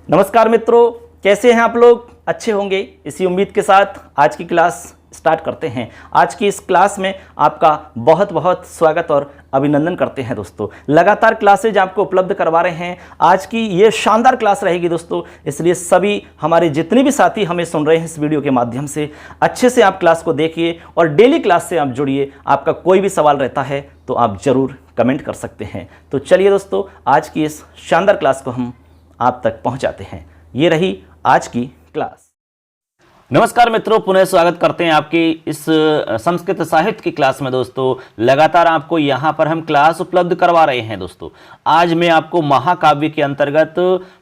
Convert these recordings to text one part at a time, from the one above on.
नमस्कार मित्रों, कैसे हैं आप लोग? अच्छे होंगे, इसी उम्मीद के साथ आज की क्लास स्टार्ट करते हैं। आज की इस क्लास में आपका बहुत बहुत स्वागत और अभिनंदन करते हैं दोस्तों। लगातार क्लासेज आपको उपलब्ध करवा रहे हैं। आज की ये शानदार क्लास रहेगी दोस्तों, इसलिए सभी हमारे जितने भी साथी हमें सुन रहे हैं इस वीडियो के माध्यम से अच्छे से आप क्लास को देखिए और डेली क्लास से आप जुड़िए। आपका कोई भी सवाल रहता है तो आप ज़रूर कमेंट कर सकते हैं। तो चलिए दोस्तों, आज की इस शानदार क्लास को हम आप तक पहुंचाते हैं। ये रही आज की क्लास। नमस्कार मित्रों, पुनः स्वागत करते हैं आपकी इस संस्कृत साहित्य की क्लास में। दोस्तों लगातार आपको यहाँ पर हम क्लास उपलब्ध करवा रहे हैं। दोस्तों आज मैं आपको महाकाव्य के अंतर्गत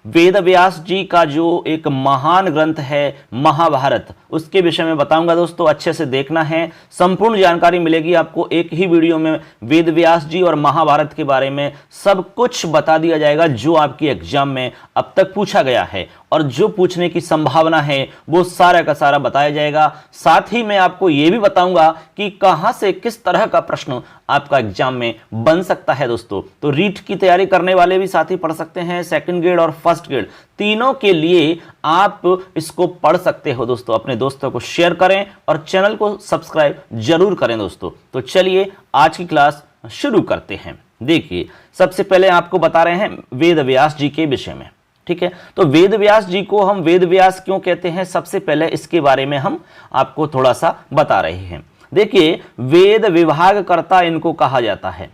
वेद व्यास जी का जो एक महान ग्रंथ है महाभारत, उसके विषय में बताऊंगा। दोस्तों अच्छे से देखना है, संपूर्ण जानकारी मिलेगी आपको एक ही वीडियो में। वेद व्यास जी और महाभारत के बारे में सब कुछ बता दिया जाएगा जो आपकी एग्जाम में अब तक पूछा गया है और जो पूछने की संभावना है वो सारा का सारा बताया जाएगा। साथ ही मैं आपको यह भी बताऊंगा कि कहां से किस तरह का प्रश्न आपका एग्जाम में बन सकता है। दोस्तों तो रीट की तैयारी करने वाले भी साथी पढ़ सकते हैं, सेकंड ग्रेड और फर्स्ट ग्रेड तीनों के लिए आप इसको पढ़ सकते हो। दोस्तों अपने दोस्तों को शेयर करें और चैनल को सब्सक्राइब जरूर करें। दोस्तों तो चलिए आज की क्लास शुरू करते हैं। देखिए सबसे पहले आपको बता रहे हैं वेद व्यास जी के विषय में, ठीक है। तो वेद व्यास जी को हम वेद व्यास क्यों कहते हैं, सबसे पहले इसके बारे में हम आपको थोड़ा सा बता रहे हैं। देखिए वेद विभाग कर्ता इनको कहा जाता है।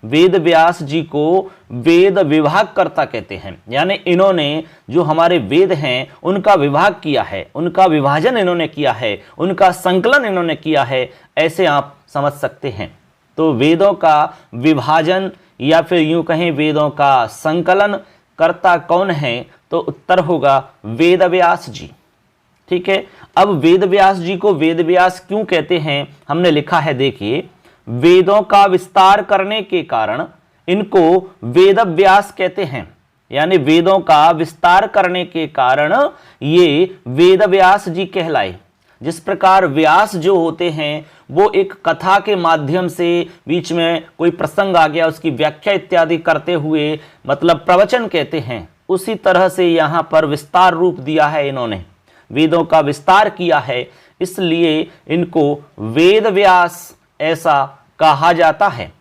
वेद व्यास जी को वेद विभाग कर्ता कहते हैं, यानी इन्होंने जो हमारे वेद हैं उनका विभाग किया है, उनका विभाजन इन्होंने किया है, उनका संकलन इन्होंने किया है, ऐसे आप समझ सकते हैं। तो वेदों का विभाजन या फिर यूं कहें वेदों का संकलन कर्ता कौन है, तो उत्तर होगा वेद व्यास जी, ठीक है। अब वेद व्यास जी को वेद व्यास क्यों कहते हैं, हमने लिखा है। देखिए वेदों का विस्तार करने के कारण इनको वेद व्यास कहते हैं, यानी वेदों का विस्तार करने के कारण ये वेद व्यास जी कहलाए। जिस प्रकार व्यास जो होते हैं वो एक कथा के माध्यम से बीच में कोई प्रसंग आ गया उसकी व्याख्या इत्यादि करते हुए मतलब प्रवचन कहते हैं, उसी तरह से यहाँ पर विस्तार रूप दिया है इन्होंने, वेदों का विस्तार किया है, इसलिए इनको वेद व्यास ऐसा कहा जाता है।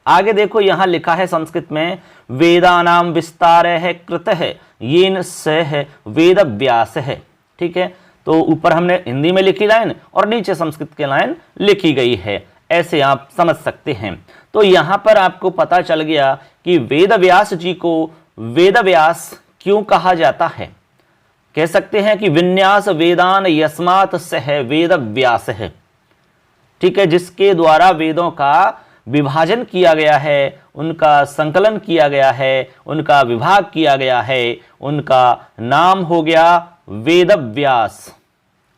आगे देखो यहाँ लिखा है संस्कृत में वेदानाम विस्तार है कृत है येन सह वेद व्यास है, ठीक है। तो ऊपर हमने हिंदी में लिखी लाइन और नीचे संस्कृत की लाइन लिखी गई है, ऐसे आप समझ सकते हैं। तो यहाँ पर आपको पता चल गया कि वेद व्यास जी को वेद व्यास क्यों कहा जाता है। कह सकते हैं कि विन्यास वेदान यस्मात् सह वेद व्यास है, ठीक है। जिसके द्वारा वेदों का विभाजन किया गया है, उनका संकलन किया गया है, उनका विभाग किया गया है, उनका नाम हो गया वेद व्यास,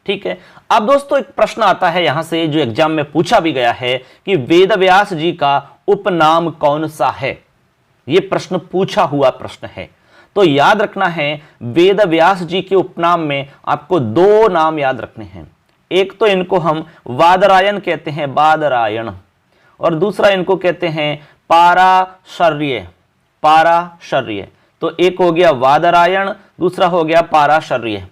ठीक है। अब दोस्तों एक प्रश्न आता है यहां से जो एग्जाम में पूछा भी गया है कि वेद व्यास जी का उपनाम कौन सा है। यह प्रश्न पूछा हुआ प्रश्न है, तो याद रखना है वेद व्यास जी के उपनाम में आपको दो नाम याद रखने हैं। एक तो इनको हम वादरायण कहते हैं, बादरायण, और दूसरा इनको कहते हैं पाराशर्य, पाराशर्य। तो एक हो गया वादरायण, दूसरा हो गया पाराशर्य।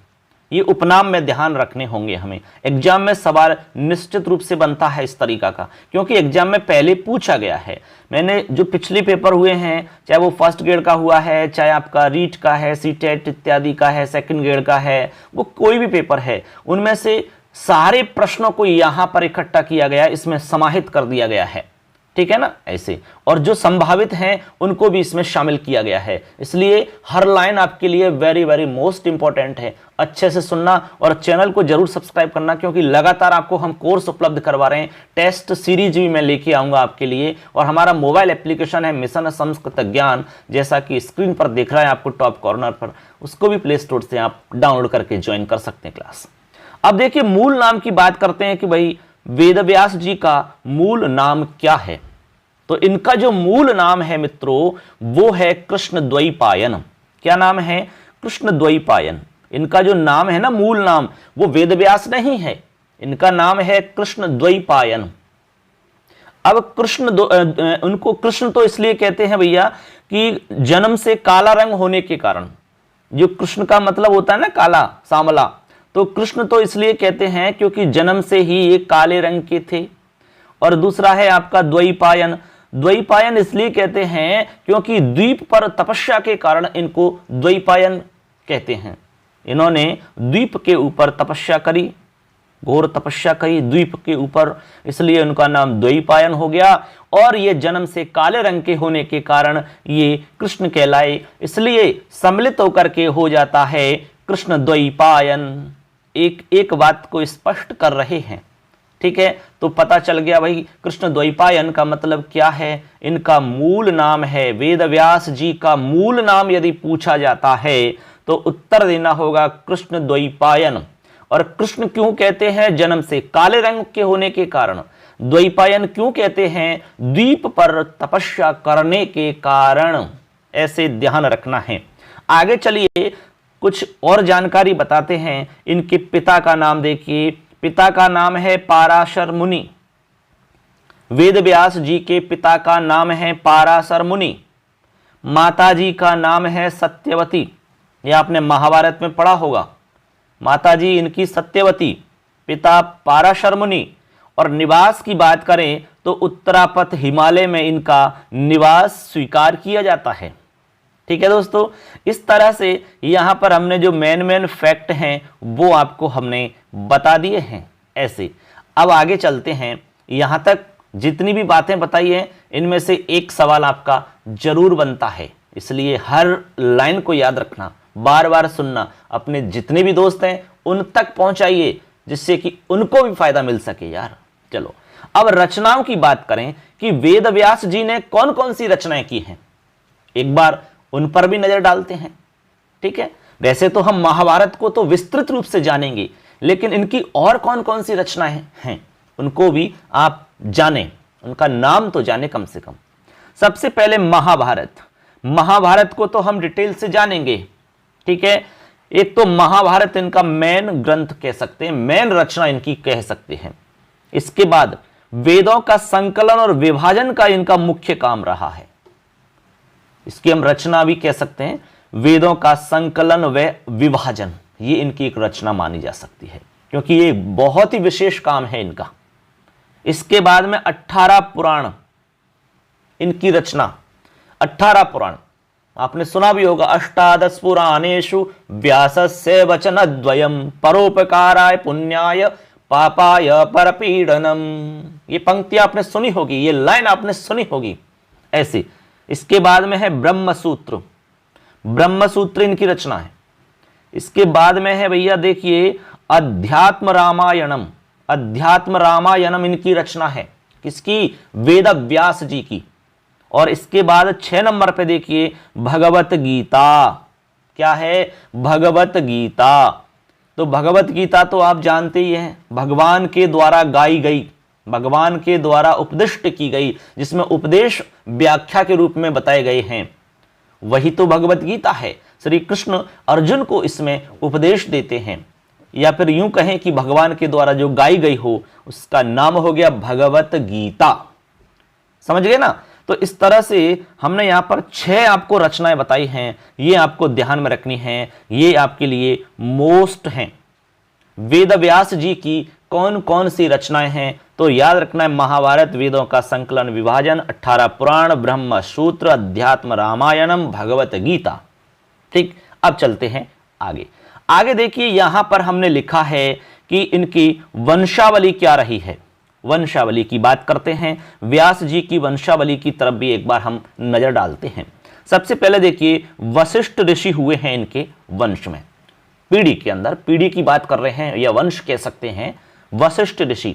ये उपनाम में ध्यान रखने होंगे हमें। एग्जाम में सवाल निश्चित रूप से बनता है इस तरीका का, क्योंकि एग्जाम में पहले पूछा गया है। मैंने जो पिछले पेपर हुए हैं, चाहे वो फर्स्ट ग्रेड का हुआ है, चाहे आपका रीट का है, सीटेट इत्यादि का है, सेकंड ग्रेड का है, वो कोई भी पेपर है, उनमें से सारे प्रश्नों को यहां पर इकट्ठा किया गया, इसमें समाहित कर दिया गया है, ठीक है ना, ऐसे। और जो संभावित हैं उनको भी इसमें शामिल किया गया है, इसलिए हर लाइन आपके लिए वेरी वेरी मोस्ट इंपॉर्टेंट है। अच्छे से सुनना और चैनल को जरूर सब्सक्राइब करना, क्योंकि लगातार आपको हम कोर्स उपलब्ध करवा रहे हैं। टेस्ट सीरीज भी मैं लेके आऊंगा आपके लिए, और हमारा मोबाइल एप्लीकेशन है मिशन संस्कृत ज्ञान, जैसा कि स्क्रीन पर देख रहा है आपको टॉप कॉर्नर पर, उसको भी प्ले स्टोर से आप डाउनलोड करके ज्वाइन कर सकते हैं क्लास। अब देखिए मूल नाम की बात करते हैं कि भाई वेद व्यास जी का मूल नाम क्या है। तो इनका जो मूल नाम है मित्रों वो है कृष्णद्वैपायन। क्या नाम है? कृष्णद्वैपायन। इनका जो नाम है ना, मूल नाम, वो वेद व्यास नहीं है, इनका नाम है कृष्णद्वैपायन। अब उनको कृष्ण तो इसलिए कहते हैं भैया कि जन्म से काला रंग होने के कारण, जो कृष्ण का मतलब होता है ना काला सांवला, तो कृष्ण तो इसलिए कहते हैं क्योंकि जन्म से ही ये काले रंग के थे। और दूसरा है आपका द्वैपायन। द्वैपायन इसलिए कहते हैं क्योंकि द्वीप पर तपस्या के कारण इनको द्वैपायन कहते हैं। इन्होंने द्वीप के ऊपर तपस्या करी, घोर तपस्या करी द्वीप के ऊपर, इसलिए उनका नाम द्वैपायन हो गया। और ये जन्म से काले रंग के होने के कारण ये कृष्ण कहलाए, इसलिए सम्मिलित होकर के हो जाता है कृष्ण द्वैपायन। एक बात को स्पष्ट कर रहे हैं, ठीक है। तो पता चल गया भाई कृष्ण द्वैपायन का मतलब क्या है। इनका मूल नाम है, वेद व्यास जी का मूल नाम यदि पूछा जाता है तो उत्तर देना होगा कृष्ण द्वैपायन। और कृष्ण क्यों कहते हैं, जन्म से काले रंग के होने के कारण। द्वैपायन क्यों कहते हैं, द्वीप पर तपस्या करने के कारण। ऐसे ध्यान रखना है। आगे चलिए कुछ और जानकारी बताते हैं। इनके पिता का नाम देखिए, पिता का नाम है पाराशर मुनि। वेद व्यास जी के पिता का नाम है पाराशर मुनि। माता जी का नाम है सत्यवती, यह आपने महाभारत में पढ़ा होगा। माता जी इनकी सत्यवती, पिता पाराशर मुनि। और निवास की बात करें तो उत्तरापथ हिमालय में इनका निवास स्वीकार किया जाता है। ठीक है दोस्तों, इस तरह से यहाँ पर हमने जो मेन फैक्ट हैं वो आपको हमने बता दिए हैं। ऐसे अब आगे चलते हैं। यहाँ तक जितनी भी बातें बताई हैं इनमें से एक सवाल आपका जरूर बनता है, इसलिए हर लाइन को याद रखना, बार बार सुनना, अपने जितने भी दोस्त हैं उन तक पहुंचाइए जिससे कि उनको भी फायदा मिल सके यार। चलो अब रचनाओं की बात करें कि वेद व्यास जी ने कौन कौन सी रचनाएं की हैं, एक बार उन पर भी नजर डालते हैं। ठीक है, वैसे तो हम महाभारत को तो विस्तृत रूप से जानेंगे, लेकिन इनकी और कौन कौन सी रचनाएं हैं उनको भी आप जानें, उनका नाम तो जाने कम से कम। सबसे पहले महाभारत। महाभारत को तो हम डिटेल से जानेंगे। ठीक है, एक तो महाभारत इनका मेन ग्रंथ कह सकते हैं, मेन रचना इनकी कह सकते हैं। इसके बाद वेदों का संकलन और विभाजन का इनका मुख्य काम रहा है, इसकी हम रचना भी कह सकते हैं। वेदों का संकलन व विभाजन ये इनकी एक रचना मानी जा सकती है, क्योंकि ये बहुत ही विशेष काम है इनका। इसके बाद में 18 पुराण इनकी रचना। 18 पुराण आपने सुना भी होगा, अष्टादश पुराणेषु व्यासस्य वचनद्वयम् परोपकाराय पुण्याय पापाय परपीडनम। ये पंक्ति आपने सुनी होगी, ये लाइन आपने सुनी होगी ऐसी। इसके बाद में है ब्रह्मसूत्र। ब्रह्मसूत्र इनकी रचना है। इसके बाद में है भैया देखिए अध्यात्म रामायणम। अध्यात्म रामायणम इनकी रचना है, किसकी, वेद व्यास जी की। और इसके बाद 6 नंबर पे देखिए भगवत गीता। क्या है, भगवत गीता। तो भगवत गीता तो आप जानते ही हैं, भगवान के द्वारा गाई गई, भगवान के द्वारा उपदिष्ट की गई, जिसमें उपदेश व्याख्या के रूप में बताए गए हैं, वही तो भगवत गीता है। श्री कृष्ण अर्जुन को इसमें उपदेश देते हैं, या फिर यूं कहें कि भगवान के द्वारा जो गाई गई हो उसका नाम हो गया भगवत गीता। समझ गए ना। तो इस तरह से हमने यहाँ पर 6 आपको रचनाएं बताई हैं, ये आपको ध्यान में रखनी है, ये आपके लिए मोस्ट हैं। वेद व्यास जी की कौन कौन सी रचनाएं हैं तो याद रखना है, महाभारत, वेदों का संकलन विभाजन, 18 पुराण, ब्रह्म सूत्र, अध्यात्म रामायणम, भगवत गीता। ठीक, अब चलते हैं आगे। आगे देखिए यहां पर हमने लिखा है कि इनकी वंशावली क्या रही है। वंशावली की बात करते हैं, व्यास जी की वंशावली की तरफ भी एक बार हम नजर डालते हैं। सबसे पहले देखिए वशिष्ठ ऋषि हुए हैं इनके वंश में, पीढ़ी के अंदर, पीढ़ी की बात कर रहे हैं या वंश कह सकते हैं, वशिष्ठ ऋषि।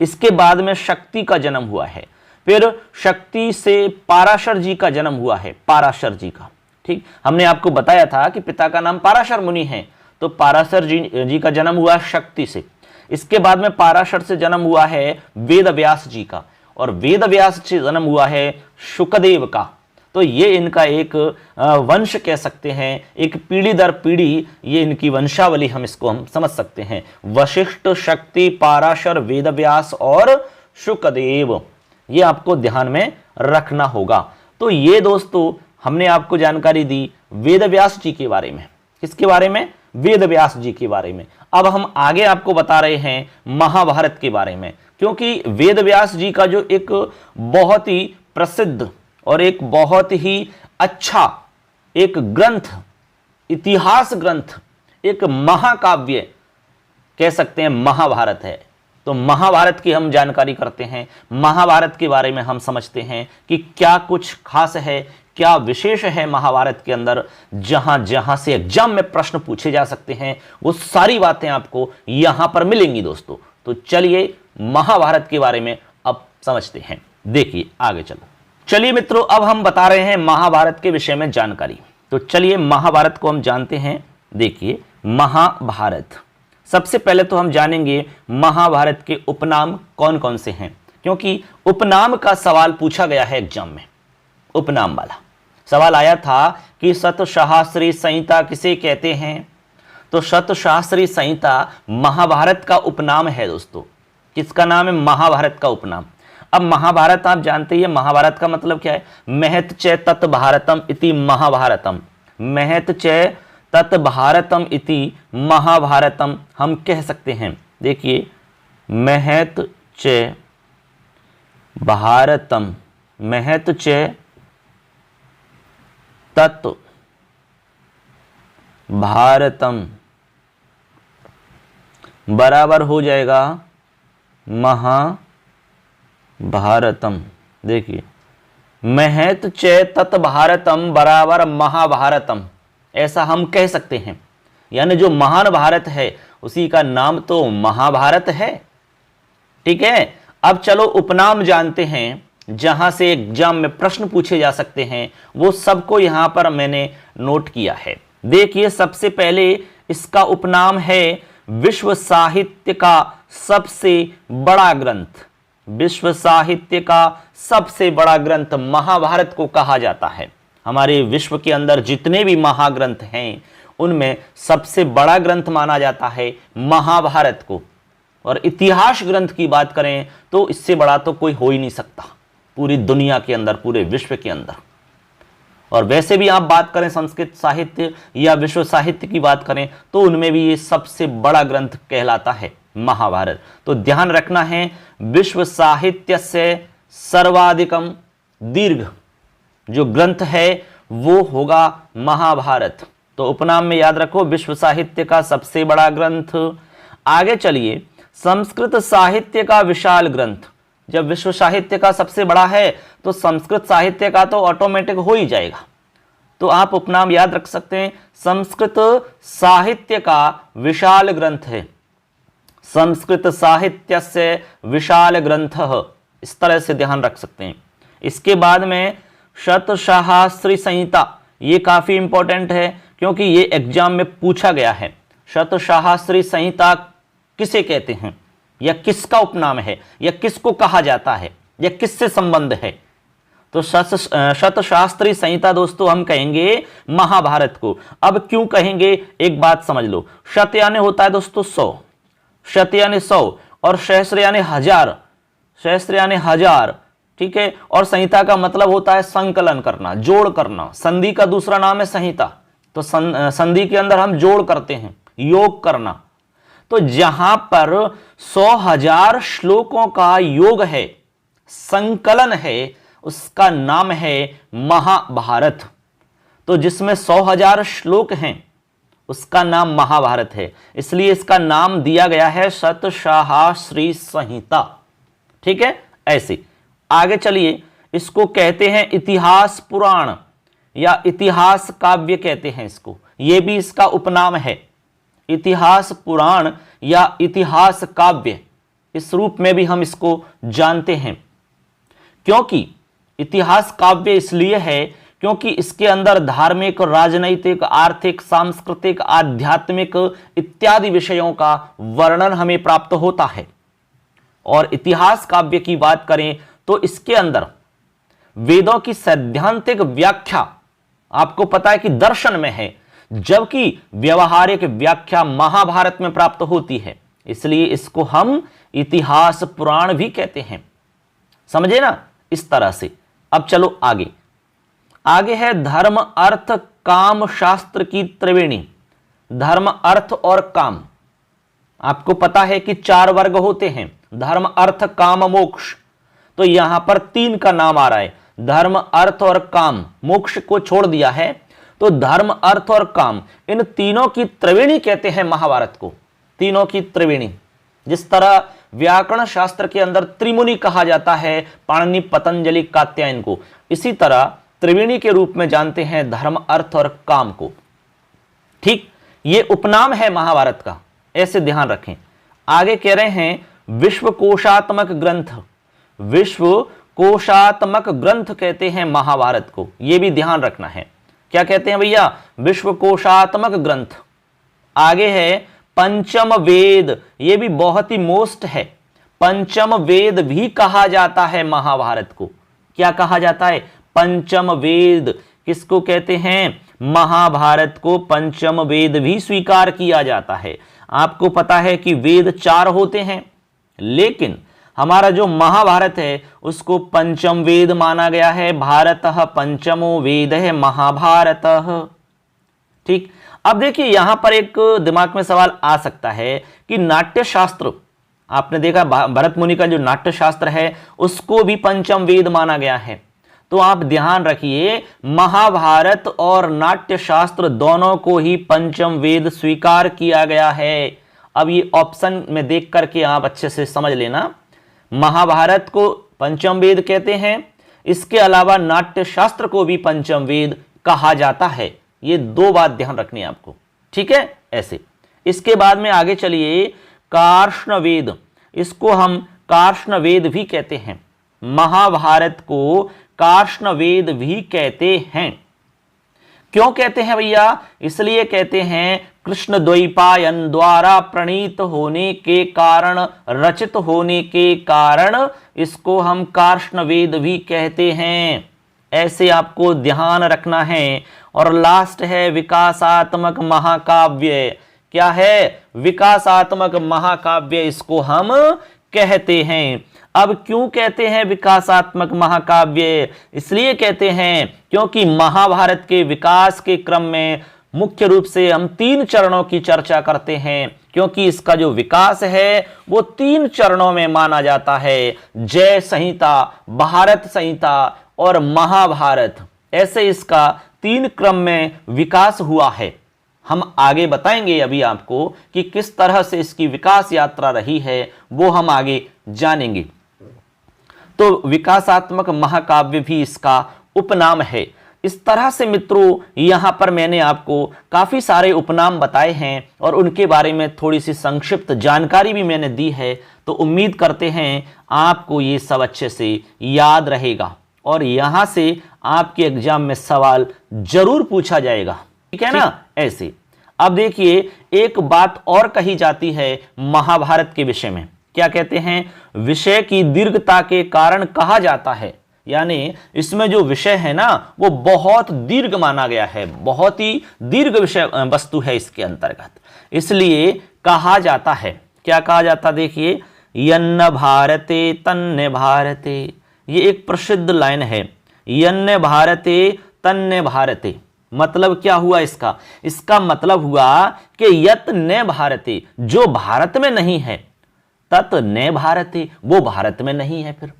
इसके बाद में शक्ति का जन्म हुआ है, फिर शक्ति से पाराशर जी का जन्म हुआ है, पाराशर जी का। ठीक, हमने आपको बताया था कि पिता का नाम पाराशर मुनि है, तो पाराशर जी का जन्म हुआ शक्ति से। इसके बाद में पाराशर से जन्म हुआ है वेद व्यास जी का, और वेद व्यास से जन्म हुआ है शुकदेव का। तो ये इनका एक वंश कह सकते हैं, एक पीढ़ी दर पीढ़ी ये इनकी वंशावली हम समझ सकते हैं। वशिष्ठ, शक्ति, पाराशर, वेद व्यास और शुकदेव, ये आपको ध्यान में रखना होगा। तो ये दोस्तों हमने आपको जानकारी दी वेद व्यास जी के बारे में। किसके बारे में? वेद व्यास जी के बारे में। अब हम आगे आपको बता रहे हैं महाभारत के बारे में, क्योंकि वेद व्यास जी का जो एक बहुत ही प्रसिद्ध और एक बहुत ही अच्छा एक ग्रंथ, इतिहास ग्रंथ, एक महाकाव्य कह सकते हैं महाभारत है। तो महाभारत की हम जानकारी करते हैं, महाभारत के बारे में हम समझते हैं कि क्या कुछ खास है, क्या विशेष है महाभारत के अंदर, जहां जहां से एग्जाम में प्रश्न पूछे जा सकते हैं वो सारी बातें आपको यहां पर मिलेंगी दोस्तों। तो चलिए महाभारत के बारे में अब समझते हैं। देखिए आगे चलिए मित्रों, अब हम बता रहे हैं महाभारत के विषय में जानकारी। तो चलिए महाभारत को हम जानते हैं। देखिए महाभारत, सबसे पहले तो हम जानेंगे महाभारत के उपनाम कौन कौन से हैं, क्योंकि उपनाम का सवाल पूछा गया है एग्जाम में। उपनाम वाला सवाल आया था कि शतशास्त्री संहिता किसे कहते हैं? तो शतशास्त्री संहिता महाभारत का उपनाम है दोस्तों। किसका नाम है? महाभारत का उपनाम। अब महाभारत आप जानते हैं, महाभारत का मतलब क्या है? महत च तत् भारतम इति महाभारतम। महत च तत् भारतम इति महाभारतम हम कह सकते हैं। देखिए महत च भारतम, महत च तत् भारतम बराबर हो जाएगा महाभारतम। देखिए महत च तत् भारतम बराबर महाभारतम, ऐसा हम कह सकते हैं। यानी जो महान भारत है उसी का नाम तो महाभारत है। ठीक है, अब चलो उपनाम जानते हैं, जहां से एग्जाम में प्रश्न पूछे जा सकते हैं वो सबको यहां पर मैंने नोट किया है। देखिए सबसे पहले इसका उपनाम है विश्व साहित्य का सबसे बड़ा ग्रंथ। विश्व साहित्य का सबसे बड़ा ग्रंथ महाभारत को कहा जाता है। हमारे विश्व के अंदर जितने भी महाग्रंथ हैं उनमें सबसे बड़ा ग्रंथ माना जाता है महाभारत को। और इतिहास ग्रंथ की बात करें तो इससे बड़ा तो कोई हो ही नहीं सकता पूरी दुनिया के अंदर, पूरे विश्व के अंदर। और वैसे भी आप बात करें संस्कृत साहित्य या विश्व साहित्य की बात करें तो उनमें भी ये सबसे बड़ा ग्रंथ कहलाता है महाभारत। तो ध्यान रखना है विश्व साहित्य से सर्वाधिकम दीर्घ जो ग्रंथ है वो होगा महाभारत। तो उपनाम में याद रखो विश्व साहित्य का सबसे बड़ा ग्रंथ। आगे चलिए संस्कृत साहित्य का विशाल ग्रंथ। जब विश्व साहित्य का सबसे बड़ा है तो संस्कृत साहित्य का तो ऑटोमेटिक हो ही जाएगा। तो आप उपनाम याद रख सकते हैं संस्कृत साहित्य का विशाल ग्रंथ है। संस्कृत साहित्य से विशाल ग्रंथ, इस तरह से ध्यान रख सकते हैं। इसके बाद में शतशास्त्री संहिता, ये काफी इंपॉर्टेंट है क्योंकि ये एग्जाम में पूछा गया है। शतशास्त्री संहिता किसे कहते हैं या किसका उपनाम है या किसको कहा जाता है या किससे संबंध है? तो शतशास्त्री संहिता दोस्तों हम कहेंगे महाभारत को। अब क्यों कहेंगे एक बात समझ लो। शत यानी होता है दोस्तों 100, शत यानी 100 और सहस्र यानी हजार, सहस्र यानी हजार। ठीक है, और संहिता का मतलब होता है संकलन करना, जोड़ करना। संधि का दूसरा नाम है संहिता। तो संधि के अंदर हम जोड़ करते हैं, योग करना। तो जहां पर 100,000 श्लोकों का योग है, संकलन है, उसका नाम है महाभारत। तो जिसमें 100,000 श्लोक हैं उसका नाम महाभारत है, इसलिए इसका नाम दिया गया है शतशास्त्री संहिता। ठीक है, ऐसे आगे चलिए। इसको कहते हैं इतिहास पुराण या इतिहास काव्य कहते हैं इसको, यह भी इसका उपनाम है। इतिहास पुराण या इतिहास काव्य, इस रूप में भी हम इसको जानते हैं। क्योंकि इतिहास काव्य इसलिए है क्योंकि इसके अंदर धार्मिक, राजनैतिक, आर्थिक, सांस्कृतिक, आध्यात्मिक इत्यादि विषयों का वर्णन हमें प्राप्त होता है। और इतिहास काव्य की बात करें तो इसके अंदर वेदों की सैद्धांतिक व्याख्या आपको पता है कि दर्शन में है, जबकि व्यवहारिक व्याख्या महाभारत में प्राप्त होती है। इसलिए इसको हम इतिहास पुराण भी कहते हैं। समझे ना, इस तरह से। अब चलो आगे। आगे है धर्म अर्थ काम शास्त्र की त्रिवेणी। धर्म, अर्थ और काम। आपको पता है कि 4 वर्ग होते हैं, धर्म, अर्थ, काम, मोक्ष। तो यहां पर 3 का नाम आ रहा है, धर्म, अर्थ और काम। मोक्ष को छोड़ दिया है, तो धर्म, अर्थ और काम, इन तीनों की त्रिवेणी कहते हैं महाभारत को, तीनों की त्रिवेणी। जिस तरह व्याकरण शास्त्र के अंदर त्रिमुनि कहा जाता है पाणिनि, पतंजलि, कात्यायन को, इसी तरह त्रिवेणी के रूप में जानते हैं धर्म, अर्थ और काम को। ठीक, ये उपनाम है महाभारत का, ऐसे ध्यान रखें। आगे कह रहे हैं विश्व कोशात्मक ग्रंथ, विश्व कोशात्मक ग्रंथ कहते हैं महाभारत को, यह भी ध्यान रखना है। क्या कहते हैं भैया? विश्व कोशात्मक ग्रंथ। आगे है पंचम वेद, यह भी बहुत ही मोस्ट है, पंचम वेद भी कहा जाता है महाभारत को। क्या कहा जाता है? पंचम वेद। किसको कहते हैं? महाभारत को पंचम वेद भी स्वीकार किया जाता है। आपको पता है कि वेद 4 होते हैं, लेकिन हमारा जो महाभारत है उसको पंचम वेद माना गया है। भारतः पंचमो वेद है महाभारत। ठीक, अब देखिए यहां पर एक दिमाग में सवाल आ सकता है कि नाट्य शास्त्र, आपने देखा भरत मुनि का जो नाट्य शास्त्र है उसको भी पंचम वेद माना गया है। तो आप ध्यान रखिए, महाभारत और नाट्य शास्त्र दोनों को ही पंचम वेद स्वीकार किया गया है। अब ये ऑप्शन में देख करके आप अच्छे से समझ लेना, महाभारत को पंचम वेद कहते हैं, इसके अलावा नाट्य शास्त्र को भी पंचम वेद कहा जाता है। ये 2 बात ध्यान रखनी है आपको, ठीक है? ऐसे इसके बाद में आगे चलिए, कार्ष्ण वेद, इसको हम कार्ष्ण वेद भी कहते हैं, महाभारत को कार्ष्ण वेद भी कहते हैं। क्यों कहते हैं भैया? इसलिए कहते हैं कृष्ण द्वैपायन द्वारा प्रणीत होने के कारण, रचित होने के कारण इसको हम कार्ष्ण वेद भी कहते हैं। ऐसे आपको ध्यान रखना है। और लास्ट है विकासात्मक महाकाव्य। क्या है? विकासात्मक महाकाव्य इसको हम कहते हैं। अब क्यों कहते हैं विकासात्मक महाकाव्य? इसलिए कहते हैं क्योंकि महाभारत के विकास के क्रम में मुख्य रूप से हम 3 चरणों की चर्चा करते हैं, क्योंकि इसका जो विकास है वो 3 चरणों में माना जाता है, जय संहिता, भारत संहिता और महाभारत। ऐसे इसका 3 क्रम में विकास हुआ है। हम आगे बताएंगे अभी आपको कि किस तरह से इसकी विकास यात्रा रही है, वो हम आगे जानेंगे। तो विकासात्मक महाकाव्य भी इसका उपनाम है। इस तरह से मित्रों यहां पर मैंने आपको काफी सारे उपनाम बताए हैं और उनके बारे में थोड़ी सी संक्षिप्त जानकारी भी मैंने दी है। तो उम्मीद करते हैं आपको ये सब अच्छे से याद रहेगा और यहां से आपके एग्जाम में सवाल जरूर पूछा जाएगा, ठीक है ना? ऐसे अब देखिए एक बात और कही जाती है महाभारत के विषय में। क्या कहते हैं? विषय की दीर्घता के कारण कहा जाता है, यानी इसमें जो विषय है ना वो बहुत दीर्घ माना गया है, बहुत ही दीर्घ विषय वस्तु है इसके अंतर्गत, इसलिए कहा जाता है। क्या कहा जाता? देखिए, यन्न भारते तन्ने भारते, ये एक प्रसिद्ध लाइन है, यन्न भारते तन्ने भारते। मतलब क्या हुआ इसका? इसका मतलब हुआ कि यत न भारते, जो भारत में नहीं है, तत न भारते, वो भारत में नहीं है। फिर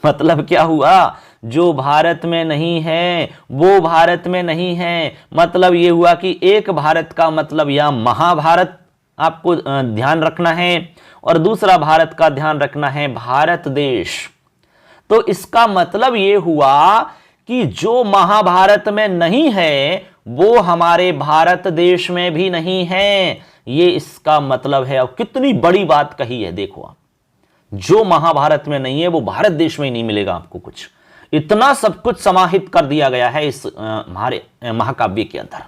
मतलब क्या हुआ? जो भारत में नहीं है वो भारत में नहीं है। मतलब ये हुआ कि एक भारत का मतलब यहां महाभारत आपको ध्यान रखना है और दूसरा भारत का ध्यान रखना है भारत देश। तो इसका मतलब ये हुआ कि जो महाभारत में नहीं है वो हमारे भारत देश में भी नहीं है। ये इसका मतलब है। और कितनी बड़ी बात कही है, देखो आप, जो महाभारत में नहीं है वो भारत देश में ही नहीं मिलेगा आपको कुछ। इतना सब कुछ समाहित कर दिया गया है इस हमारे महाकाव्य के अंदर।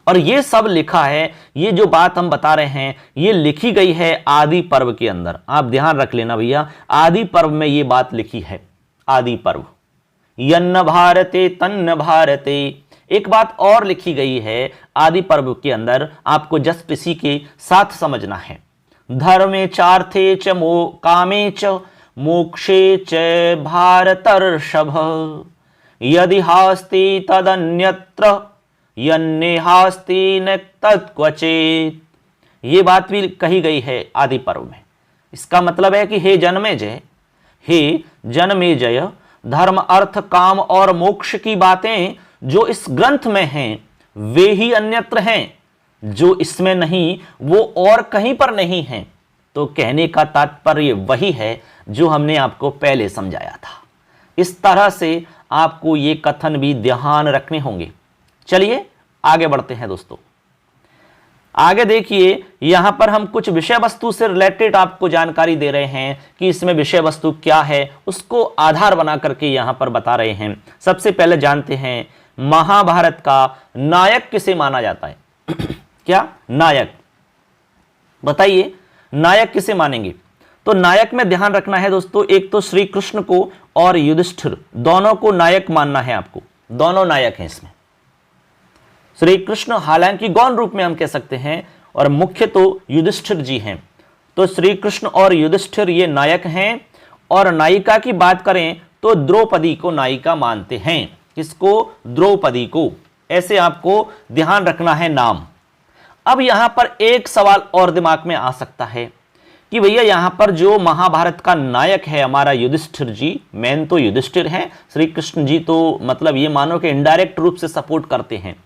और ये सब लिखा है, ये जो बात हम बता रहे हैं ये लिखी गई है आदि पर्व के अंदर। आप ध्यान रख लेना भैया, आदि पर्व में ये बात लिखी है। आदि पर्व, यन्न भारते तन्न भारते। एक बात और लिखी गई है आदि पर्व के अंदर, आपको जस्ट इसी के साथ समझना है। धर्मे चार्थे च कामे च मोक्षे च भारतर्षभ, यदि हास्ति तदन्यत्र यन्नेहास्ति न तत्क्वचित्। ये बात भी कही गई है आदि पर्व में। इसका मतलब है कि हे जन्मेजय, धर्म अर्थ काम और मोक्ष की बातें जो इस ग्रंथ में हैं वे ही अन्यत्र हैं, जो इसमें नहीं वो और कहीं पर नहीं हैं। तो कहने का तात्पर्य वही है जो हमने आपको पहले समझाया था। इस तरह से आपको ये कथन भी ध्यान रखने होंगे। चलिए आगे बढ़ते हैं दोस्तों। आगे देखिए, यहां पर हम कुछ विषय वस्तु से रिलेटेड आपको जानकारी दे रहे हैं कि इसमें विषय वस्तु क्या है, उसको आधार बना करके यहां पर बता रहे हैं। सबसे पहले जानते हैं महाभारत का नायक किसे माना जाता है। क्या नायक, बताइए नायक किसे मानेंगे। तो नायक में ध्यान रखना है दोस्तों, एक तो श्री कृष्ण को और युधिष्ठिर दोनों को नायक मानना है आपको। दोनों नायक हैं इसमें। श्री कृष्ण हालांकि गौण रूप में हम कह सकते हैं और मुख्य तो युधिष्ठिर जी हैं। तो श्री कृष्ण और युधिष्ठिर ये नायक हैं। और नायिका की बात करें तो द्रौपदी को नायिका मानते हैं। किसको? द्रौपदी को। ऐसे आपको ध्यान रखना है नाम। अब यहां पर एक सवाल और दिमाग में आ सकता है कि भैया यहां पर जो महाभारत का नायक है हमारा युधिष्ठिर जी, मेन तो युधिष्ठिर हैं, श्री कृष्ण जी तो मतलब ये मानो कि इनडायरेक्ट रूप से सपोर्ट करते हैं।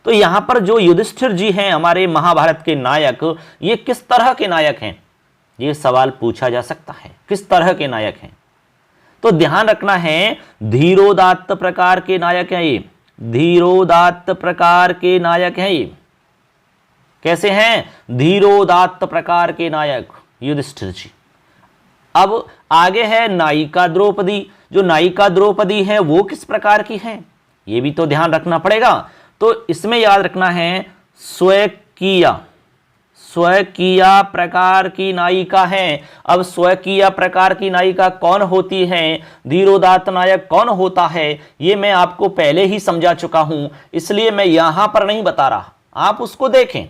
तो यहां पर जो युधिष्ठिर जी हैं हमारे महाभारत के नायक, ये किस तरह के नायक हैं? ये सवाल पूछा जा सकता है, किस तरह के नायक हैं? तो ध्यान रखना है धीरोदात्त प्रकार के नायक हैं ये। धीरोदात्त प्रकार के नायक हैं ये। कैसे हैं? धीरोदात्त प्रकार के नायक युधिष्ठिर जी। अब आगे है नायिका द्रौपदी। जो नायिका द्रौपदी है वो किस प्रकार की है, ये भी तो ध्यान रखना पड़ेगा। तो इसमें याद रखना है स्वकीया प्रकार की नायिका है। अब स्वकीय प्रकार की नायिका कौन होती है, धीरोदात्त नायक कौन होता है, ये मैं आपको पहले ही समझा चुका हूं, इसलिए मैं यहां पर नहीं बता रहा। आप उसको देखें,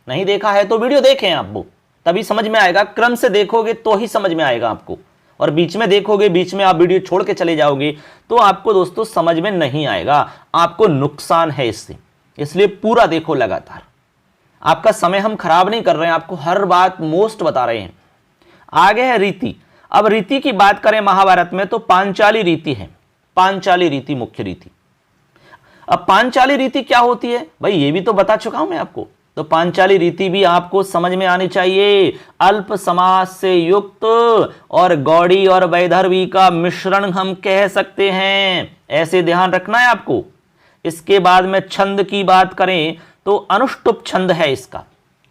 नहीं देखा है तो वीडियो देखें आप, वो तभी समझ में आएगा। क्रम से देखोगे तो ही समझ में आएगा आपको, और बीच में देखोगे, बीच में आप वीडियो छोड़ के चले जाओगे तो आपको दोस्तों समझ में नहीं आएगा, आपको नुकसान है इससे। इसलिए पूरा देखो लगातार। आपका समय हम खराब नहीं कर रहे हैं, आपको हर बात मोस्ट बता रहे हैं। आगे है रीति। अब रीति की बात करें महाभारत में तो पांचाली रीति है। पांचाली रीति मुख्य रीति। अब पांचाली रीति क्या होती है भाई, ये भी तो बता चुका हूं मैं आपको। तो पांचाली रीति भी आपको समझ में आनी चाहिए। अल्प समास से युक्त और गौड़ी और वैदर्भी का मिश्रण हम कह सकते हैं, ऐसे ध्यान रखना है आपको। इसके बाद में छंद की बात करें तो अनुष्टुप छंद है इसका।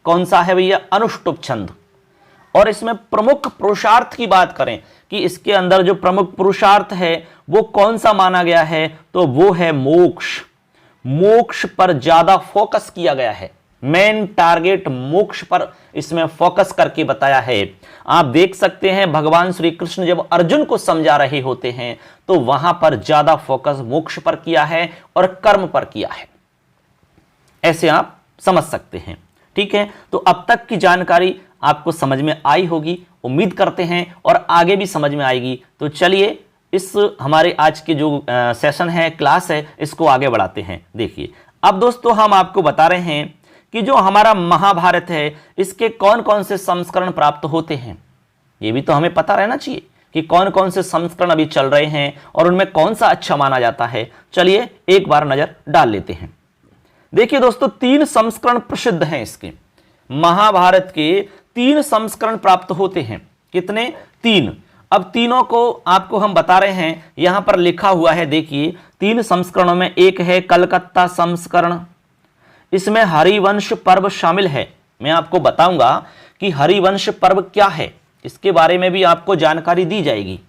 कौन सा है भैया? अनुष्टुप छंद। और इसमें प्रमुख पुरुषार्थ की बात करें कि इसके अंदर जो प्रमुख पुरुषार्थ है वो कौन सा माना गया है, तो वो है मोक्ष। मोक्ष पर ज्यादा फोकस किया गया है। मेन टारगेट मोक्ष पर इसमें फोकस करके बताया है। आप देख सकते हैं भगवान श्री कृष्ण जब अर्जुन को समझा रहे होते हैं तो वहां पर ज्यादा फोकस मोक्ष पर किया है और कर्म पर किया है, ऐसे आप समझ सकते हैं। ठीक है, तो अब तक की जानकारी आपको समझ में आई होगी, उम्मीद करते हैं, और आगे भी समझ में आएगी। तो चलिए इस हमारे आज के जो सेशन है, क्लास है, इसको आगे बढ़ाते हैं। देखिए अब दोस्तों हम आपको बता रहे हैं कि जो हमारा महाभारत है इसके कौन कौन से संस्करण प्राप्त होते हैं। ये भी तो हमें पता रहना चाहिए कि कौन कौन से संस्करण अभी चल रहे हैं और उनमें कौन सा अच्छा माना जाता है। चलिए एक बार नजर डाल लेते हैं। देखिए दोस्तों 3 संस्करण प्रसिद्ध हैं इसके। महाभारत के 3 संस्करण प्राप्त होते हैं। कितने? 3। अब तीनों को आपको हम बता रहे हैं, यहां पर लिखा हुआ है। देखिए 3 संस्करणों में एक है कलकत्ता संस्करण। इसमें हरिवंश पर्व शामिल है। मैं आपको बताऊंगा कि हरिवंश पर्व क्या है, इसके बारे में भी आपको जानकारी दी जाएगी।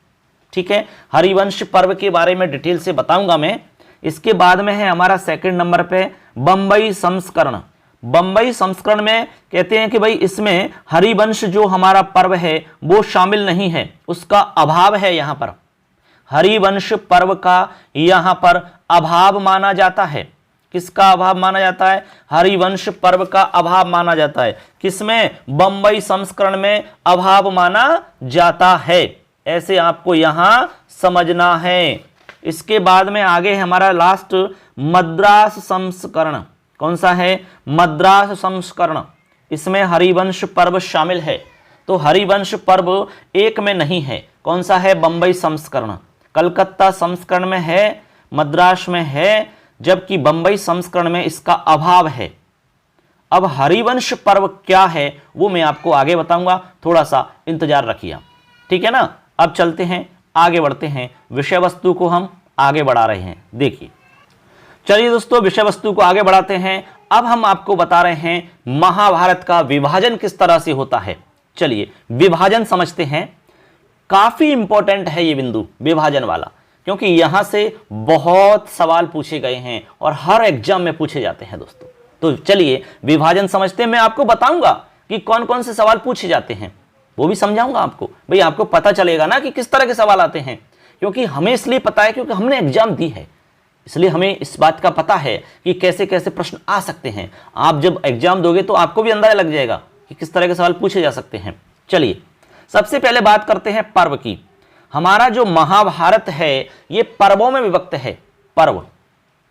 ठीक है, हरिवंश पर्व के बारे में डिटेल से बताऊंगा मैं। इसके बाद में है हमारा सेकंड नंबर पे बंबई संस्करण। बंबई संस्करण में कहते हैं कि भाई इसमें हरिवंश जो हमारा पर्व है वो शामिल नहीं है, उसका अभाव है। यहां पर हरिवंश पर्व का यहां पर अभाव माना जाता है। किसका अभाव माना जाता है? हरिवंश पर्व का अभाव माना जाता है। किसमें? बंबई संस्करण में अभाव माना जाता है, ऐसे आपको यहां समझना है। इसके बाद में आगे हमारा लास्ट मद्रास संस्करण। कौन सा है? मद्रास संस्करण, इसमें हरिवंश पर्व शामिल है। तो हरिवंश पर्व एक में नहीं है, कौन सा है? बंबई संस्करण। कलकत्ता संस्करण में है, मद्रास में है, जबकि बंबई संस्करण में इसका अभाव है। अब हरिवंश पर्व क्या है वो मैं आपको आगे बताऊंगा, थोड़ा सा इंतजार रखिए, ठीक है ना। अब चलते हैं, आगे बढ़ते हैं, विषय वस्तु को हम आगे बढ़ा रहे हैं। देखिए, चलिए दोस्तों, विषय वस्तु को आगे बढ़ाते हैं। अब हम आपको बता रहे हैं महाभारत का विभाजन किस तरह से होता है। चलिए विभाजन समझते हैं। काफी इंपॉर्टेंट है ये बिंदु विभाजन वाला, क्योंकि यहां से बहुत सवाल पूछे गए हैं और हर एग्जाम में पूछे जाते हैं दोस्तों। तो चलिए विभाजन समझते हैं। मैं आपको बताऊंगा कि कौन कौन से सवाल पूछे जाते हैं, वो भी समझाऊंगा आपको। भाई आपको पता चलेगा ना कि किस तरह के सवाल आते हैं, क्योंकि हमें इसलिए पता है क्योंकि हमने एग्जाम दी है, इसलिए हमें इस बात का पता है कि कैसे कैसे प्रश्न आ सकते हैं। आप जब एग्जाम दोगे तो आपको भी अंदाजा लग जाएगा कि किस तरह के सवाल पूछे जा सकते हैं। चलिए सबसे पहले बात करते हैं पर्व की। हमारा जो महाभारत है ये पर्वों में विभक्त है। पर्व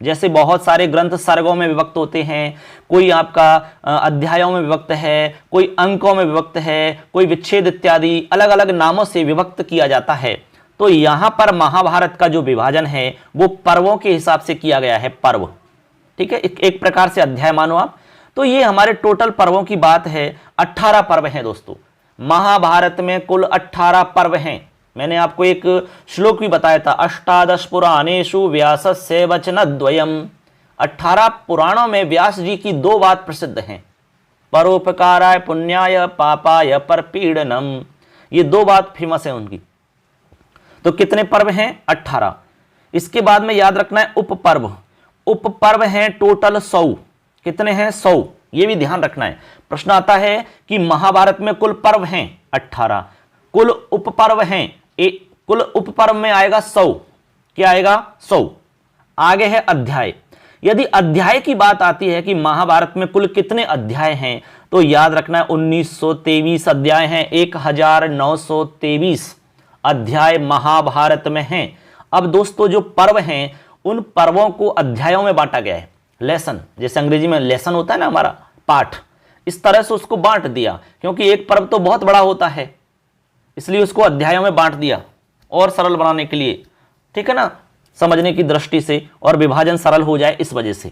जैसे बहुत सारे ग्रंथ सर्गों में विभक्त होते हैं, कोई आपका अध्यायों में विभक्त है, कोई अंकों में विभक्त है, कोई विच्छेद इत्यादि अलग अलग नामों से विभक्त किया जाता है। तो यहां पर महाभारत का जो विभाजन है वो पर्वों के हिसाब से किया गया है। पर्व, ठीक है, एक प्रकार से अध्याय मानो आप। तो ये हमारे टोटल पर्वों की बात है। 18 पर्व हैं दोस्तों। महाभारत में कुल 18 पर्व हैं। मैंने आपको एक श्लोक भी बताया था, अष्टादश पुराणेषु व्यासस्य वचनद्वयम्। 18 पुराणों में व्यास जी की 2 बात प्रसिद्ध हैं, परोपकाराय पुण्याय पापाय परपीडनम। ये 2 बात फेमस है उनकी। तो कितने पर्व हैं? 18। इसके बाद में याद रखना है उपपर्व। उपपर्व हैं टोटल 100। कितने हैं? 100। ये भी ध्यान रखना है। प्रश्न आता है कि महाभारत में कुल पर्व हैं 18, कुल उपपर्व हैं कुल उपपर्व में आएगा 100। क्या आएगा? 100। आगे है अध्याय। यदि अध्याय की बात आती है कि महाभारत में कुल कितने अध्याय हैं, तो याद रखना है 1923 अध्याय हैं। 1923 अध्याय महाभारत में हैं। अब दोस्तों जो पर्व हैं उन पर्वों को अध्यायों में बांटा गया है। लेसन, जैसे अंग्रेजी में लेसन होता है ना हमारा पाठ, इस तरह से उसको बांट दिया, क्योंकि एक पर्व तो बहुत बड़ा होता है, इसलिए उसको अध्यायों में बांट दिया और सरल बनाने के लिए, ठीक है ना, समझने की दृष्टि से, और विभाजन सरल हो जाए इस वजह से।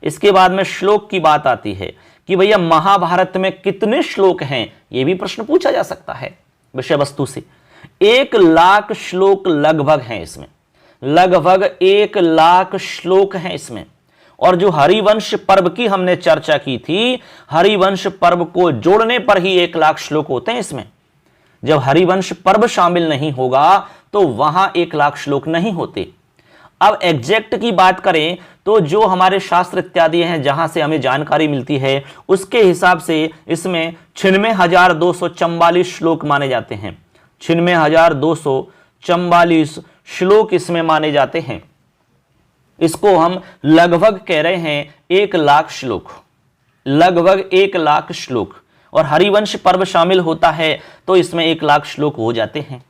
इसके बाद में श्लोक की बात आती है कि भैया महाभारत में कितने श्लोक हैं, यह भी प्रश्न पूछा जा सकता है विषय वस्तु से। 1 लाख श्लोक लगभग हैं इसमें, लगभग 1 लाख श्लोक हैं इसमें। और जो हरिवंश पर्व की हमने चर्चा की थी, हरिवंश पर्व को जोड़ने पर ही 1 लाख श्लोक होते हैं इसमें। जब हरिवंश पर्व शामिल नहीं होगा तो वहां 1 लाख श्लोक नहीं होते। अब एग्जैक्ट की बात करें तो जो हमारे शास्त्र इत्यादि हैं जहां से हमें जानकारी मिलती है, उसके हिसाब से इसमें 96,244 श्लोक माने जाते हैं। 96,244 श्लोक इसमें माने जाते हैं। इसको हम लगभग कह रहे हैं 1 लाख श्लोक, लगभग 1 लाख श्लोक। और हरिवंश पर्व शामिल होता है तो इसमें 1 लाख श्लोक हो जाते हैं।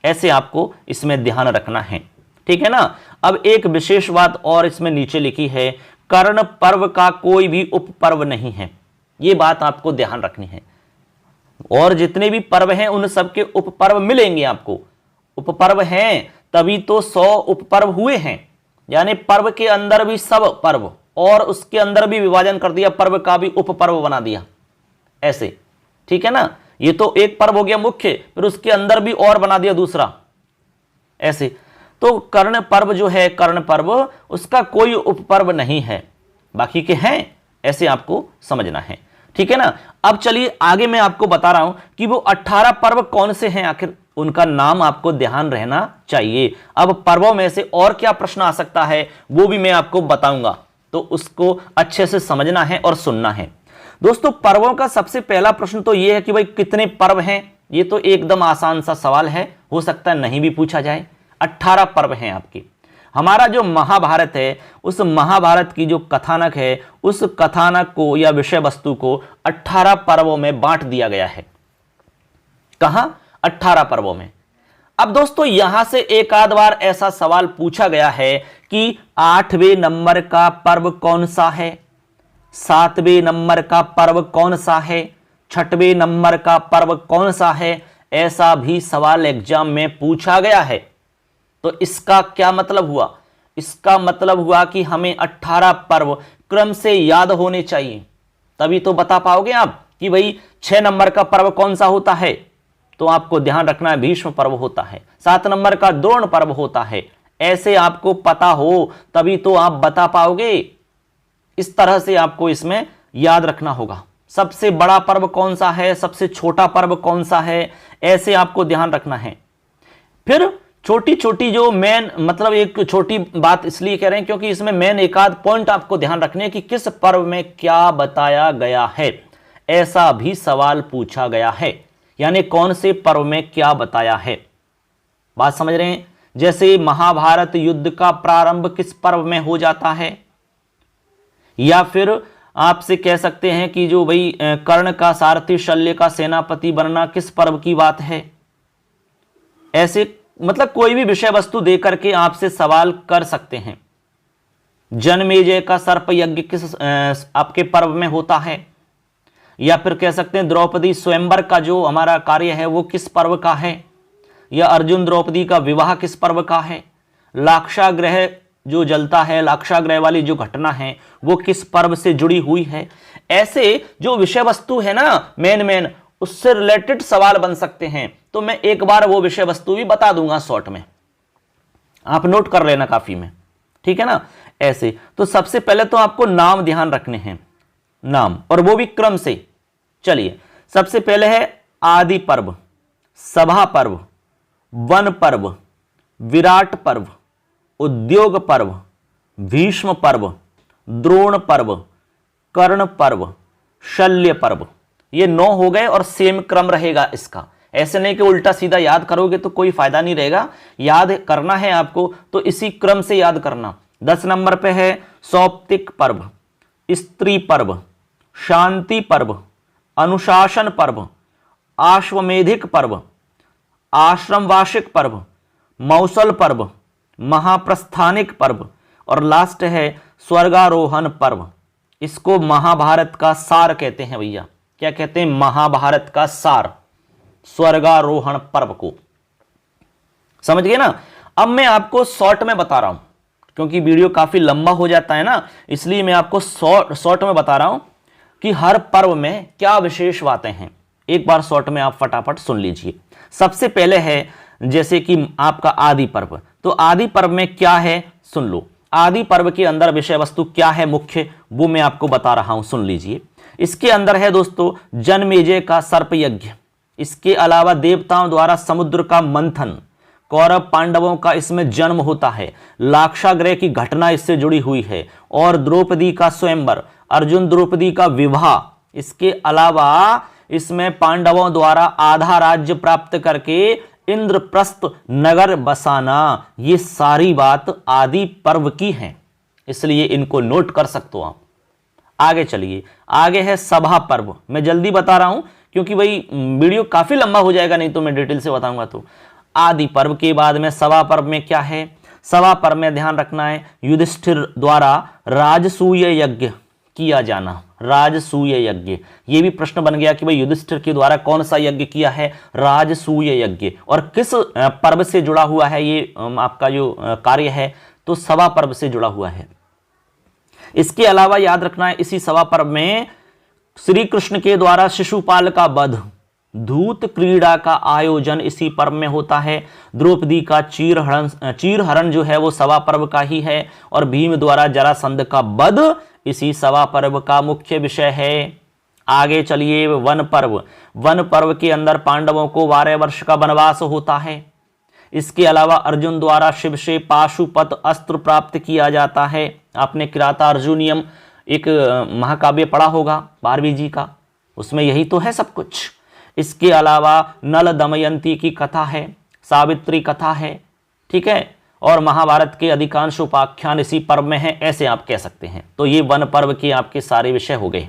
ऐसे आपको इसमें ध्यान रखना है, ठीक है ना। अब एक विशेष बात और इसमें नीचे लिखी है, कर्ण पर्व का कोई भी उपपर्व नहीं है। यह बात आपको ध्यान रखनी है। और जितने भी पर्व हैं उन सबके उपपर्व मिलेंगे आपको। उपपर्व हैं तभी तो 100 उपपर्व हुए हैं, यानी पर्व के अंदर भी सब पर्व, और उसके अंदर भी विभाजन कर दिया, पर्व का भी उपपर्व बना दिया, ऐसे, ठीक है ना। ये तो एक पर्व हो गया मुख्य, फिर उसके अंदर भी और बना दिया दूसरा, ऐसे। तो कर्ण पर्व जो है, कर्ण पर्व, उसका कोई उपपर्व नहीं है, बाकी के हैं, ऐसे आपको समझना है, ठीक है ना। अब चलिए आगे मैं आपको बता रहा हूं कि वो 18 पर्व कौन से हैं, आखिर उनका नाम आपको ध्यान रहना चाहिए। अब पर्वों में से और क्या प्रश्न आ सकता है वो भी मैं आपको बताऊंगा, तो उसको अच्छे से समझना है और सुनना है। दोस्तों पर्वों का सबसे पहला प्रश्न तो यह है कि भाई कितने पर्व हैं। ये तो एकदम आसान सा सवाल है, हो सकता है नहीं भी पूछा जाए। 18 पर्व हैं आपके। हमारा जो महाभारत है, उस महाभारत की जो कथानक है, उस कथानक को या विषय वस्तु को 18 पर्वों में बांट दिया गया है। कहां? 18 पर्वों में। अब दोस्तों यहां से एक आध बार ऐसा सवाल पूछा गया है कि 8वें नंबर का पर्व कौन सा है। सातवें नंबर का पर्व कौन सा है, छठवें नंबर का पर्व कौन सा है, ऐसा भी सवाल एग्जाम में पूछा गया है। तो इसका क्या मतलब हुआ, इसका मतलब हुआ कि हमें 18 पर्व क्रम से याद होने चाहिए, तभी तो बता पाओगे आप कि भाई 6 नंबर का पर्व कौन सा होता है। तो आपको ध्यान रखना है भीष्म पर्व होता है, 7 नंबर का द्रोण पर्व होता है। ऐसे आपको पता हो तभी तो आप बता पाओगे। इस तरह से आपको इसमें याद रखना होगा। सबसे बड़ा पर्व कौन सा है, सबसे छोटा पर्व कौन सा है, ऐसे आपको ध्यान रखना है। फिर छोटी छोटी जो मेन, मतलब एक छोटी बात इसलिए कह रहे हैं क्योंकि इसमें मेन एक आध पॉइंट आपको ध्यान रखने कि किस पर्व में क्या बताया गया है, ऐसा भी सवाल पूछा गया है। यानी कौन से पर्व में क्या बताया है, बात समझ रहे हैं। जैसे महाभारत युद्ध का प्रारंभ किस पर्व में हो जाता है, या फिर आपसे कह सकते हैं कि जो भाई कर्ण का सारथी शल्य का सेनापति बनना किस पर्व की बात है। ऐसे मतलब कोई भी विषय वस्तु देकर के आपसे सवाल कर सकते हैं। जनमेजय का सर्प यज्ञ किस आपके पर्व में होता है, या फिर कह सकते हैं द्रौपदी स्वयंवर का जो हमारा कार्य है वो किस पर्व का है, या अर्जुन द्रौपदी का विवाह किस पर्व का है, लाक्षागृह जो जलता है, लाक्षागृह वाली जो घटना है वो किस पर्व से जुड़ी हुई है। ऐसे जो विषय वस्तु है ना मेन उससे रिलेटेड सवाल बन सकते हैं। तो मैं एक बार वो विषय वस्तु भी बता दूंगा शॉर्ट में, आप नोट कर लेना काफी में, ठीक है ना। ऐसे तो सबसे पहले तो आपको नाम ध्यान रखने हैं, नाम, और वो भी क्रम से। चलिए सबसे पहले है आदि पर्व, सभा पर्व, वन पर्व, विराट पर्व, उद्योग पर्व, भीष्म पर्व, द्रोण पर्व, कर्ण पर्व, शल्य पर्व। ये 9 हो गए और सेम क्रम रहेगा इसका। ऐसे नहीं कि उल्टा सीधा याद करोगे तो कोई फायदा नहीं रहेगा। याद करना है आपको तो इसी क्रम से याद करना। 10 नंबर पे है सौप्तिक पर्व, स्त्री पर्व, शांति पर्व, अनुशासन पर्व, आश्वमेधिक पर्व, आश्रम वार्षिक पर्व, मौसल पर्व, महाप्रस्थानिक पर्व, और लास्ट है स्वर्गारोहण पर्व। इसको महाभारत का सार कहते हैं भैया। क्या कहते हैं? महाभारत का सार, स्वर्गारोहण पर्व को। समझ गए ना। अब मैं आपको शॉर्ट में बता रहा हूं क्योंकि वीडियो काफी लंबा हो जाता है ना, इसलिए मैं आपको शॉर्ट में बता रहा हूं कि हर पर्व में क्या विशेष बातें हैं। एक बार शॉर्ट में आप फटाफट सुन लीजिए। सबसे पहले है जैसे कि आपका आदि पर्व। तो आदि पर्व में क्या है सुन लो। आदि पर्व के अंदर विषय वस्तु क्या है मुख्य, वो मैं आपको बता रहा हूं, सुन लीजिए। इसके अंदर है दोस्तों जनमेजय का सर्प यज्ञ, इसके अलावा देवताओं द्वारा समुद्र का मंथन, कौरव पांडवों का इसमें जन्म होता है, लाक्षागृह की घटना इससे जुड़ी हुई है, और द्रौपदी का स्वयंवर, अर्जुन द्रौपदी का विवाह। इसके अलावा इसमें पांडवों द्वारा आधा राज्य प्राप्त करके इंद्रप्रस्थ नगर बसाना, ये सारी बात आदि पर्व की है, इसलिए इनको नोट कर सकते हो आप। आगे चलिए, आगे है सभा पर्व। मैं जल्दी बता रहा हूं क्योंकि भाई वीडियो काफी लंबा हो जाएगा, नहीं तो मैं डिटेल से बताऊंगा। तो आदि पर्व के बाद में सभा पर्व में क्या है, सभा पर्व में ध्यान रखना है युधिष्ठिर द्वारा राजसूय यज्ञ किया जाना। राजसूय यज्ञ, ये भी प्रश्न बन गया कि भाई युधिष्ठिर के द्वारा कौन सा यज्ञ किया है, राजसूय यज्ञ, और किस पर्व से जुड़ा हुआ है ये आपका जो कार्य है, तो सभा पर्व से जुड़ा हुआ है। इसके अलावा याद रखना है इसी सभा पर्व में श्री कृष्ण के द्वारा शिशुपाल का वध, धूत क्रीड़ा का आयोजन इसी पर्व में होता है, द्रौपदी का चीरहरण जो है वो सभा पर्व का ही है, और भीम द्वारा जरासंध का वध इसी सभा पर्व का मुख्य विषय है। आगे चलिए वन पर्व। वन पर्व के अंदर पांडवों को 12 वर्ष का वनवास होता है। इसके अलावा अर्जुन द्वारा शिव से पाशुपत अस्त्र प्राप्त किया जाता है। आपने किराता अर्जुनियम एक महाकाव्य पढ़ा होगा 12वीं जी का, उसमें यही तो है सब कुछ। इसके अलावा नल दमयंती की कथा है, सावित्री कथा है, ठीक है, और महाभारत के अधिकांश उपाख्यान इसी पर्व में हैं, ऐसे आप कह सकते हैं। तो ये वन पर्व के आपके सारे विषय हो गए।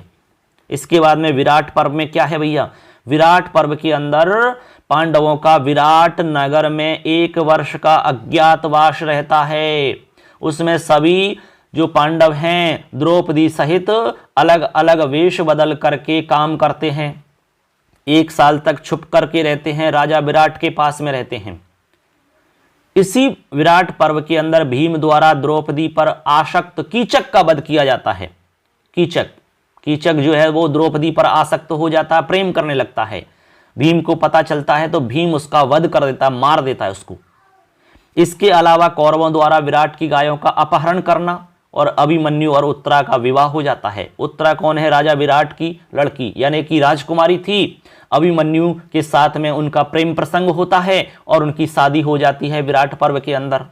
इसके बाद में विराट पर्व में क्या है भैया, विराट पर्व के अंदर पांडवों का विराट नगर में 1 वर्ष का अज्ञातवास रहता है। उसमें सभी जो पांडव हैं द्रौपदी सहित अलग अलग वेश बदल करके काम करते हैं, 1 साल तक छुप करके रहते हैं, राजा विराट के पास में रहते हैं। इसी विराट पर्व के अंदर भीम द्वारा द्रौपदी पर आसक्त कीचक का वध किया जाता है। कीचक जो है वो द्रौपदी पर आसक्त हो जाता है, प्रेम करने लगता है। भीम को पता चलता है तो भीम उसका वध कर देता है, मार देता है उसको। इसके अलावा कौरवों द्वारा विराट की गायों का अपहरण करना और अभिमन्यु और उत्तरा का विवाह हो जाता है। उत्तरा कौन है? राजा विराट की लड़की यानी कि राजकुमारी थी। अभिमन्यु के साथ में उनका प्रेम प्रसंग होता है और उनकी शादी हो जाती है विराट पर्व के अंदर।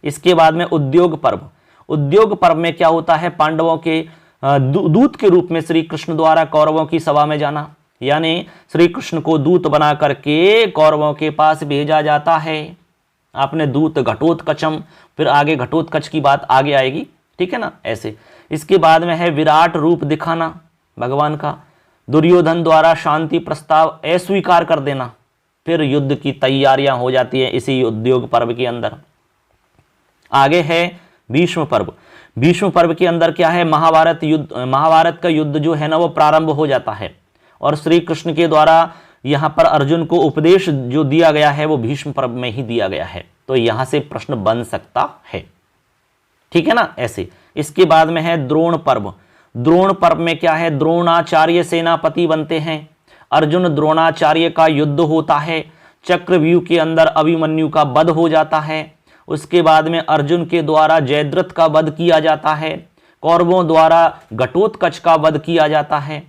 इसके बाद में उद्योग पर्व। उद्योग पर्व में क्या होता है? पांडवों के दूत के रूप में श्री कृष्ण द्वारा कौरवों की सभा में जाना, यानी श्री कृष्ण को दूत बना करके कौरवों के पास भेजा जाता है। आपने दूत घटोत्कचम, फिर आगे घटोत्कच की बात आगे आएगी, ठीक है ना, ऐसे। इसके बाद में है विराट रूप दिखाना भगवान का, दुर्योधन द्वारा शांति प्रस्ताव अस्वीकार कर देना, फिर युद्ध की तैयारियां हो जाती है इसी उद्योग पर्व के अंदर। आगे है भीष्म पर्व। भीष्म पर्व के अंदर क्या है? महाभारत का युद्ध जो है ना वो प्रारंभ हो जाता है और श्री कृष्ण के द्वारा यहां पर अर्जुन को उपदेश जो दिया गया है वो भीष्म पर्व में ही दिया गया है, तो यहां से प्रश्न बन सकता है, ठीक है ना, ऐसे। इसके बाद में है द्रोण पर्व। द्रोण पर्व में क्या है? द्रोणाचार्य सेनापति बनते हैं। अर्जुन द्रोणाचार्य का युद्ध होता है, चक्रव्यूह के अंदर अभिमन्यु का वध हो जाता है। उसके बाद में अर्जुन के द्वारा जयद्रथ का वध किया जाता है, कौरवों द्वारा घटोत्कच का वध किया जाता है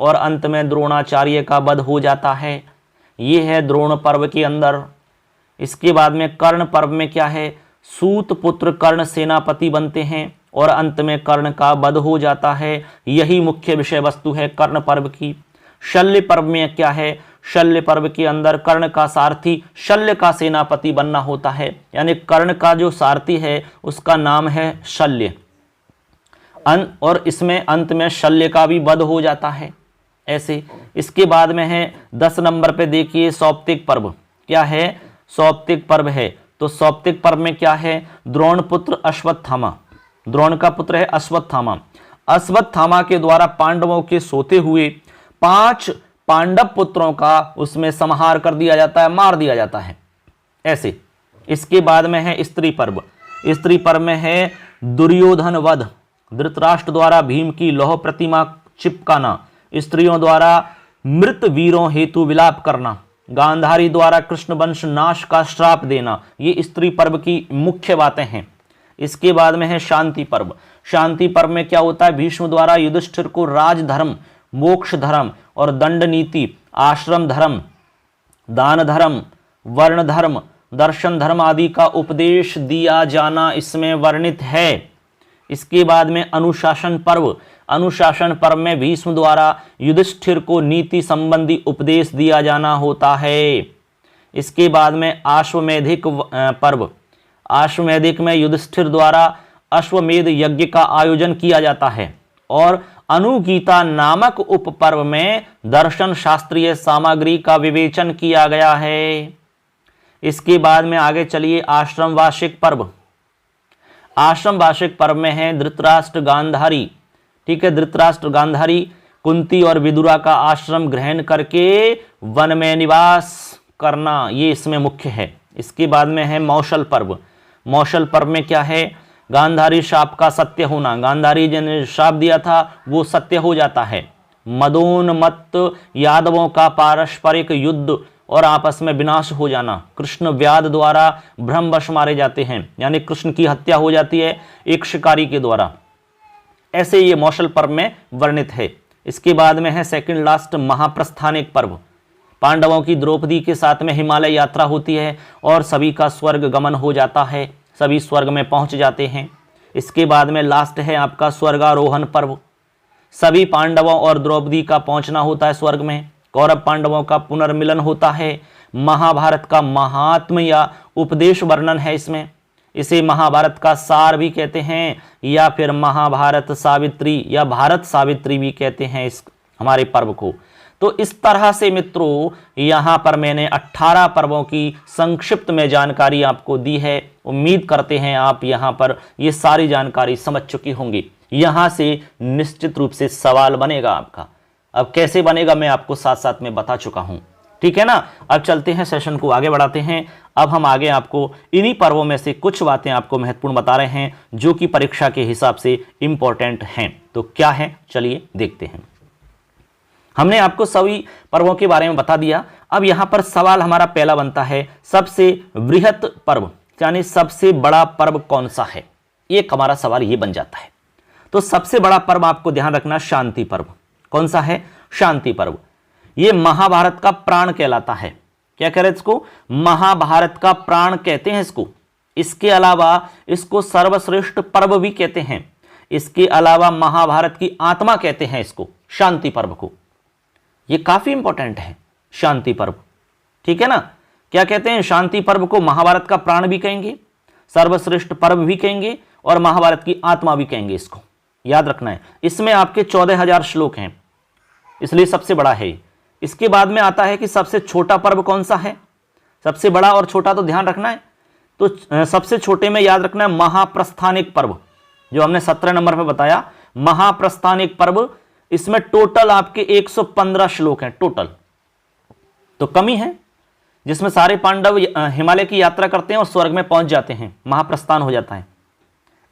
और अंत में द्रोणाचार्य का वध हो जाता है। ये है द्रोण पर्व के अंदर। इसके बाद में कर्ण पर्व में क्या है? सूत पुत्र कर्ण सेनापति बनते हैं और अंत में कर्ण का वध हो जाता है। यही मुख्य विषय वस्तु है कर्ण पर्व की। शल्य पर्व में क्या है? शल्य पर्व के अंदर कर्ण का सारथी शल्य का सेनापति बनना होता है, यानी कर्ण का जो सारथी है उसका नाम है शल्य, और इसमें अंत में शल्य का भी वध हो जाता है, ऐसे। इसके बाद में है 10 नंबर पे देखिए सौप्तिक पर्व। क्या है? सौप्तिक पर्व है। तो सौप्तिक पर्व में क्या है? द्रोण पुत्र अश्वत्थामा, द्रोण का पुत्र है अश्वत्थामा। अश्वत्थामा के द्वारा पांडवों के सोते हुए 5 पांडव पुत्रों का उसमें संहार कर दिया जाता है, मार दिया जाता है, ऐसे। इसके बाद में है स्त्री पर्व। स्त्री पर्व में है दुर्योधन वध। धृतराष्ट्र द्वारा भीम की लौह प्रतिमा चिपकाना, स्त्रियों द्वारा मृत वीरों हेतु विलाप करना, गांधारी द्वारा कृष्ण वंश नाश का श्राप देना, ये स्त्री पर्व की मुख्य बातें हैं। इसके बाद में है शांति पर्व। शांति पर्व में क्या होता है? भीष्म द्वारा युधिष्ठिर को राजधर्म, मोक्ष धर्म और दंड नीति, आश्रम धर्म, दान धर्म, वर्ण धर्म, दर्शन धर्म आदि का उपदेश दिया जाना इसमें वर्णित है। इसके बाद में अनुशासन पर्व। अनुशासन पर्व में भीष्म द्वारा युधिष्ठिर को नीति संबंधी उपदेश दिया जाना होता है। इसके बाद में अश्वमेधिक पर्व। अश्वमेधिक में युधिष्ठिर द्वारा अश्वमेध यज्ञ का आयोजन किया जाता है और अनुगीता नामक उपपर्व में दर्शन शास्त्रीय सामग्री का विवेचन किया गया है। इसके बाद में आगे चलिए आश्रम वार्षिक पर्व। आश्रम वार्षिक पर्व में है धृतराष्ट्र गांधारी, ठीक है, धृतराष्ट्र गांधारी कुंती और विदुरा का आश्रम ग्रहण करके वन में निवास करना, ये इसमें मुख्य है। इसके बाद में है मौसल पर्व। मौसल पर्व में क्या है? गांधारी शाप का सत्य होना, गांधारी जी ने शाप दिया था वो सत्य हो जाता है। मदोन्मत्त यादवों का पारस्परिक युद्ध और आपस में विनाश हो जाना, कृष्ण व्याध द्वारा ब्रह्मवश मारे जाते हैं, यानी कृष्ण की हत्या हो जाती है एक शिकारी के द्वारा, ऐसे ये मौसल पर्व में वर्णित है। इसके बाद में है सेकंड लास्ट महाप्रस्थानिक पर्व। पांडवों की द्रौपदी के साथ में हिमालय यात्रा होती है और सभी का स्वर्ग गमन हो जाता है, सभी स्वर्ग में पहुंच जाते हैं। इसके बाद में लास्ट है आपका स्वर्गारोहण पर्व। सभी पांडवों और द्रौपदी का पहुंचना होता है स्वर्ग में, कौरव पांडवों का पुनर्मिलन होता है। महाभारत का महात्म या उपदेश वर्णन है इसमें, इसे महाभारत का सार भी कहते हैं या फिर महाभारत सावित्री या भारत सावित्री भी कहते हैं हमारे पर्व को। तो इस तरह से मित्रों यहां पर मैंने 18 पर्वों की संक्षिप्त में जानकारी आपको दी है। उम्मीद करते हैं आप यहां पर ये सारी जानकारी समझ चुकी होंगी। यहां से निश्चित रूप से सवाल बनेगा आपका। अब कैसे बनेगा मैं आपको साथ साथ में बता चुका हूं, ठीक है ना। अब चलते हैं, सेशन को आगे बढ़ाते हैं। अब हम आगे आपको इन्हीं पर्वों में से कुछ बातें आपको महत्वपूर्ण बता रहे हैं जो कि परीक्षा के हिसाब से इंपॉर्टेंट हैं। तो क्या है, चलिए देखते हैं। हमने आपको सभी पर्वों के बारे में बता दिया। अब यहां पर सवाल हमारा पहला बनता है, सबसे बृहत पर्व यानी सबसे बड़ा पर्व कौन सा है। एक हमारा सवाल ये बन जाता है। तो सबसे बड़ा पर्व आपको ध्यान रखना, शांति पर्व। कौन सा है? शांति पर्व। ये महाभारत का प्राण कहलाता है। क्या कह रहे हैं इसको? महाभारत का प्राण कहते हैं इसको। इसके अलावा इसको सर्वश्रेष्ठ पर्व भी कहते हैं। इसके अलावा महाभारत की आत्मा कहते हैं इसको, शांति पर्व को। ये काफी इंपॉर्टेंट है शांति पर्व, ठीक है ना। क्या कहते हैं? शांति पर्व को महाभारत का प्राण भी कहेंगे, सर्वश्रेष्ठ पर्व भी कहेंगे और महाभारत की आत्मा भी कहेंगे। इसको याद रखना है। इसमें आपके 14,000 श्लोक हैं, इसलिए सबसे बड़ा है। इसके बाद में आता है कि सबसे छोटा पर्व कौन सा है। सबसे बड़ा और छोटा तो ध्यान रखना है। तो सबसे छोटे में याद रखना है महाप्रस्थानिक पर्व, जो हमने 17 नंबर पर बताया। महाप्रस्थानिक पर्व, इसमें टोटल आपके 115 श्लोक हैं टोटल। तो कमी है, जिसमें सारे पांडव हिमालय की यात्रा करते हैं और स्वर्ग में पहुंच जाते हैं, महाप्रस्थान हो जाता है।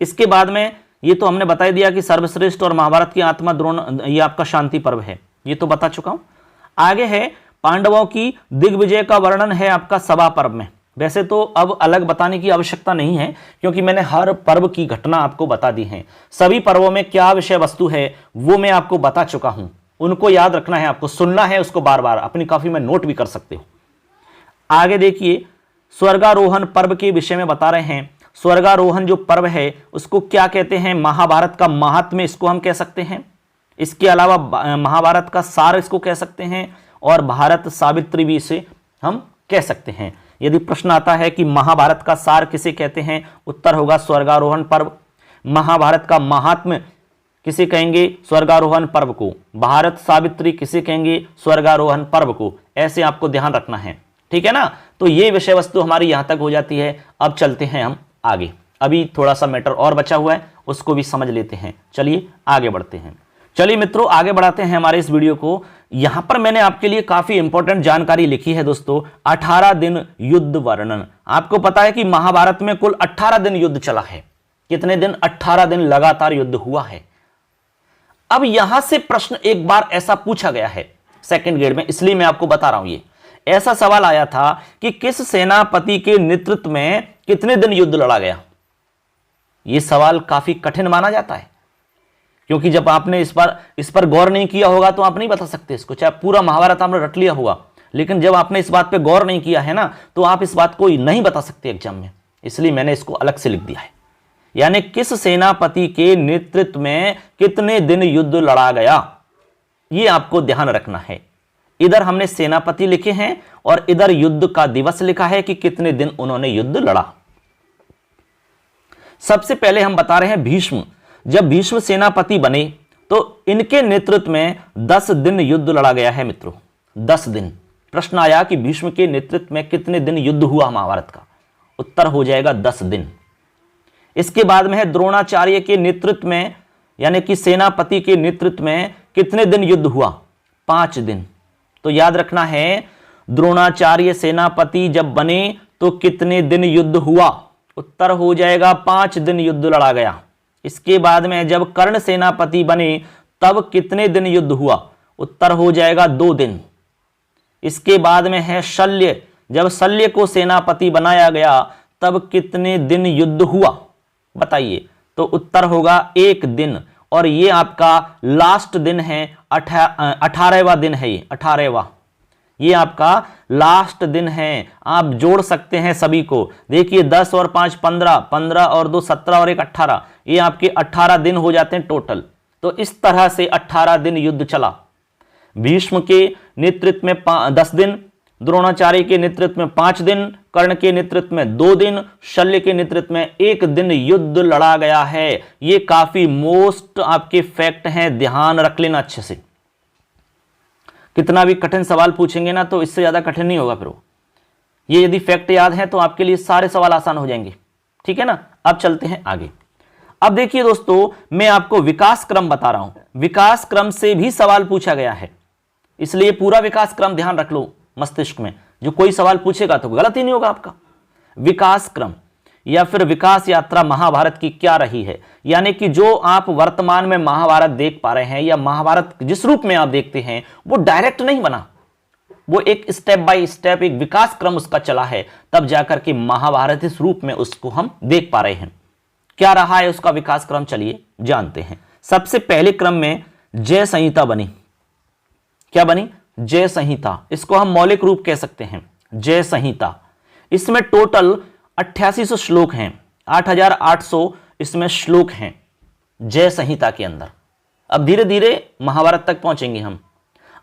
इसके बाद में ये तो हमने बता दिया कि सर्वश्रेष्ठ और महाभारत की आत्मा द्रोण, ये आपका शांति पर्व है, ये तो बता चुका हूं। आगे है पांडवों की दिग्विजय का वर्णन है आपका सभा पर्व में। वैसे तो अब अलग बताने की आवश्यकता नहीं है, क्योंकि मैंने हर पर्व की घटना आपको बता दी है। सभी पर्वों में क्या विषय वस्तु है वो मैं आपको बता चुका हूं। उनको याद रखना है, आपको सुनना है उसको बार बार, अपनी कॉपी में नोट भी कर सकते हो। आगे देखिए, स्वर्गारोहण पर्व के विषय में बता रहे हैं। स्वर्गारोहण जो पर्व है उसको क्या कहते हैं? महाभारत का महात्म्य इसको हम कह सकते हैं। इसके अलावा महाभारत का सार इसको कह सकते हैं, और भारत सावित्री भी इसे हम कह सकते हैं। यदि प्रश्न आता है कि महाभारत का सार किसे कहते हैं, उत्तर होगा स्वर्गारोहण पर्व। महाभारत का महात्म्य किसे कहेंगे? स्वर्गारोहण पर्व को। भारत सावित्री किसे कहेंगे? स्वर्गारोहण पर्व को। ऐसे आपको ध्यान रखना है, ठीक है ना। तो ये विषय वस्तु हमारी यहां तक हो जाती है। अब चलते हैं हम आगे। अभी थोड़ा सा मैटर और बचा हुआ है, उसको भी समझ लेते हैं। चलिए आगे बढ़ते हैं। चलिए मित्रों आगे बढ़ाते हैं हमारे इस वीडियो को। यहां पर मैंने आपके लिए काफी इंपॉर्टेंट जानकारी लिखी है दोस्तों। 18 दिन युद्ध वर्णन। आपको पता है कि महाभारत में कुल 18 दिन युद्ध चला है। कितने दिन? 18 दिन लगातार युद्ध हुआ है। अब यहां से प्रश्न एक बार ऐसा पूछा गया है सेकंड ग्रेड में, इसलिए मैं आपको बता रहा हूं। ये ऐसा सवाल आया था कि किस सेनापति के नेतृत्व में कितने दिन युद्ध लड़ा गया। यह सवाल काफी कठिन माना जाता है, क्योंकि जब आपने इस पर गौर नहीं किया होगा तो आप नहीं बता सकते इसको। चाहे पूरा महाभारत आपने रट लिया होगा, लेकिन जब आपने इस बात पे गौर नहीं किया है ना, तो आप इस बात को नहीं बता सकते एग्जाम में। इसलिए मैंने इसको अलग से लिख दिया है। यानी किस सेनापति के नेतृत्व में कितने दिन युद्ध लड़ा गया, यह आपको ध्यान रखना है। इधर हमने सेनापति लिखे हैं और इधर युद्ध का दिवस लिखा है कि कितने दिन उन्होंने युद्ध लड़ा। सबसे पहले हम बता रहे हैं भीष्म। जब भीष्म सेनापति बने तो इनके नेतृत्व में 10 दिन युद्ध लड़ा गया है मित्रों। 10 दिन। प्रश्न आया कि भीष्म के नेतृत्व में कितने दिन युद्ध हुआ महाभारत का, उत्तर हो जाएगा 10 दिन। इसके बाद में है द्रोणाचार्य के नेतृत्व में, यानी कि सेनापति के नेतृत्व में कितने दिन युद्ध हुआ? 5 दिन। तो याद रखना है, द्रोणाचार्य सेनापति जब बने तो कितने दिन युद्ध हुआ? उत्तर हो जाएगा 5 दिन युद्ध लड़ा गया। इसके बाद में जब कर्ण सेनापति बने तब कितने दिन युद्ध हुआ? उत्तर हो जाएगा 2 दिन। इसके बाद में है शल्य। जब शल्य को सेनापति बनाया गया तब कितने दिन युद्ध हुआ बताइए? तो उत्तर होगा 1 दिन। और ये आपका लास्ट दिन है, 18वां दिन है। ये 18वां, ये आपका लास्ट दिन है। आप जोड़ सकते हैं सभी को। देखिए 10 और 5 15, 15 और 2 17 और 1 18, ये आपके 18 दिन हो जाते हैं टोटल। तो इस तरह से 18 दिन युद्ध चला। भीष्म के नेतृत्व में 10 दिन, द्रोणाचार्य के नेतृत्व में 5 दिन, कर्ण के नेतृत्व में 2 दिन, शल्य के नेतृत्व में 1 दिन युद्ध लड़ा गया है। ये काफी मोस्ट आपके फैक्ट हैं, ध्यान रख लेना अच्छे से। कितना भी कठिन सवाल पूछेंगे ना तो इससे ज़्यादा कठिन नहीं होगा फिर वो। ये यदि फैक्ट याद है तो आपके लिए सारे सवाल आसान हो जाएंगे। ठीक है ना। अब चलते हैं आगे। अब देखिए दोस्तों, मैं आपको विकास क्रम बता रहा हूं। विकास क्रम से भी सवाल पूछा गया है, इसलिए पूरा विकास क्रम ध्यान रख लो मस्तिष्क में। जो कोई सवाल पूछेगा तो गलत ही नहीं होगा आपका। विकास क्रम या फिर विकास यात्रा महाभारत की क्या रही है, यानी कि जो आप वर्तमान में महाभारत देख पा रहे हैं या महाभारत जिस रूप में आप देखते हैं वो डायरेक्ट नहीं बना, वो एक स्टेप बाय स्टेप एक विकास क्रम उसका चला है, तब जाकर के महाभारत इस रूप में उसको हम देख पा रहे हैं। क्या रहा है उसका विकास क्रम, चलिए जानते हैं। सबसे पहले क्रम में जय संहिता बनी। क्या बनी? जय संहिता। इसको हम मौलिक रूप कह सकते हैं, जय संहिता। इसमें टोटल 8800 श्लोक हैं, 8800 इसमें श्लोक हैं जय संहिता के अंदर। अब धीरे धीरे महाभारत तक पहुंचेंगे हम।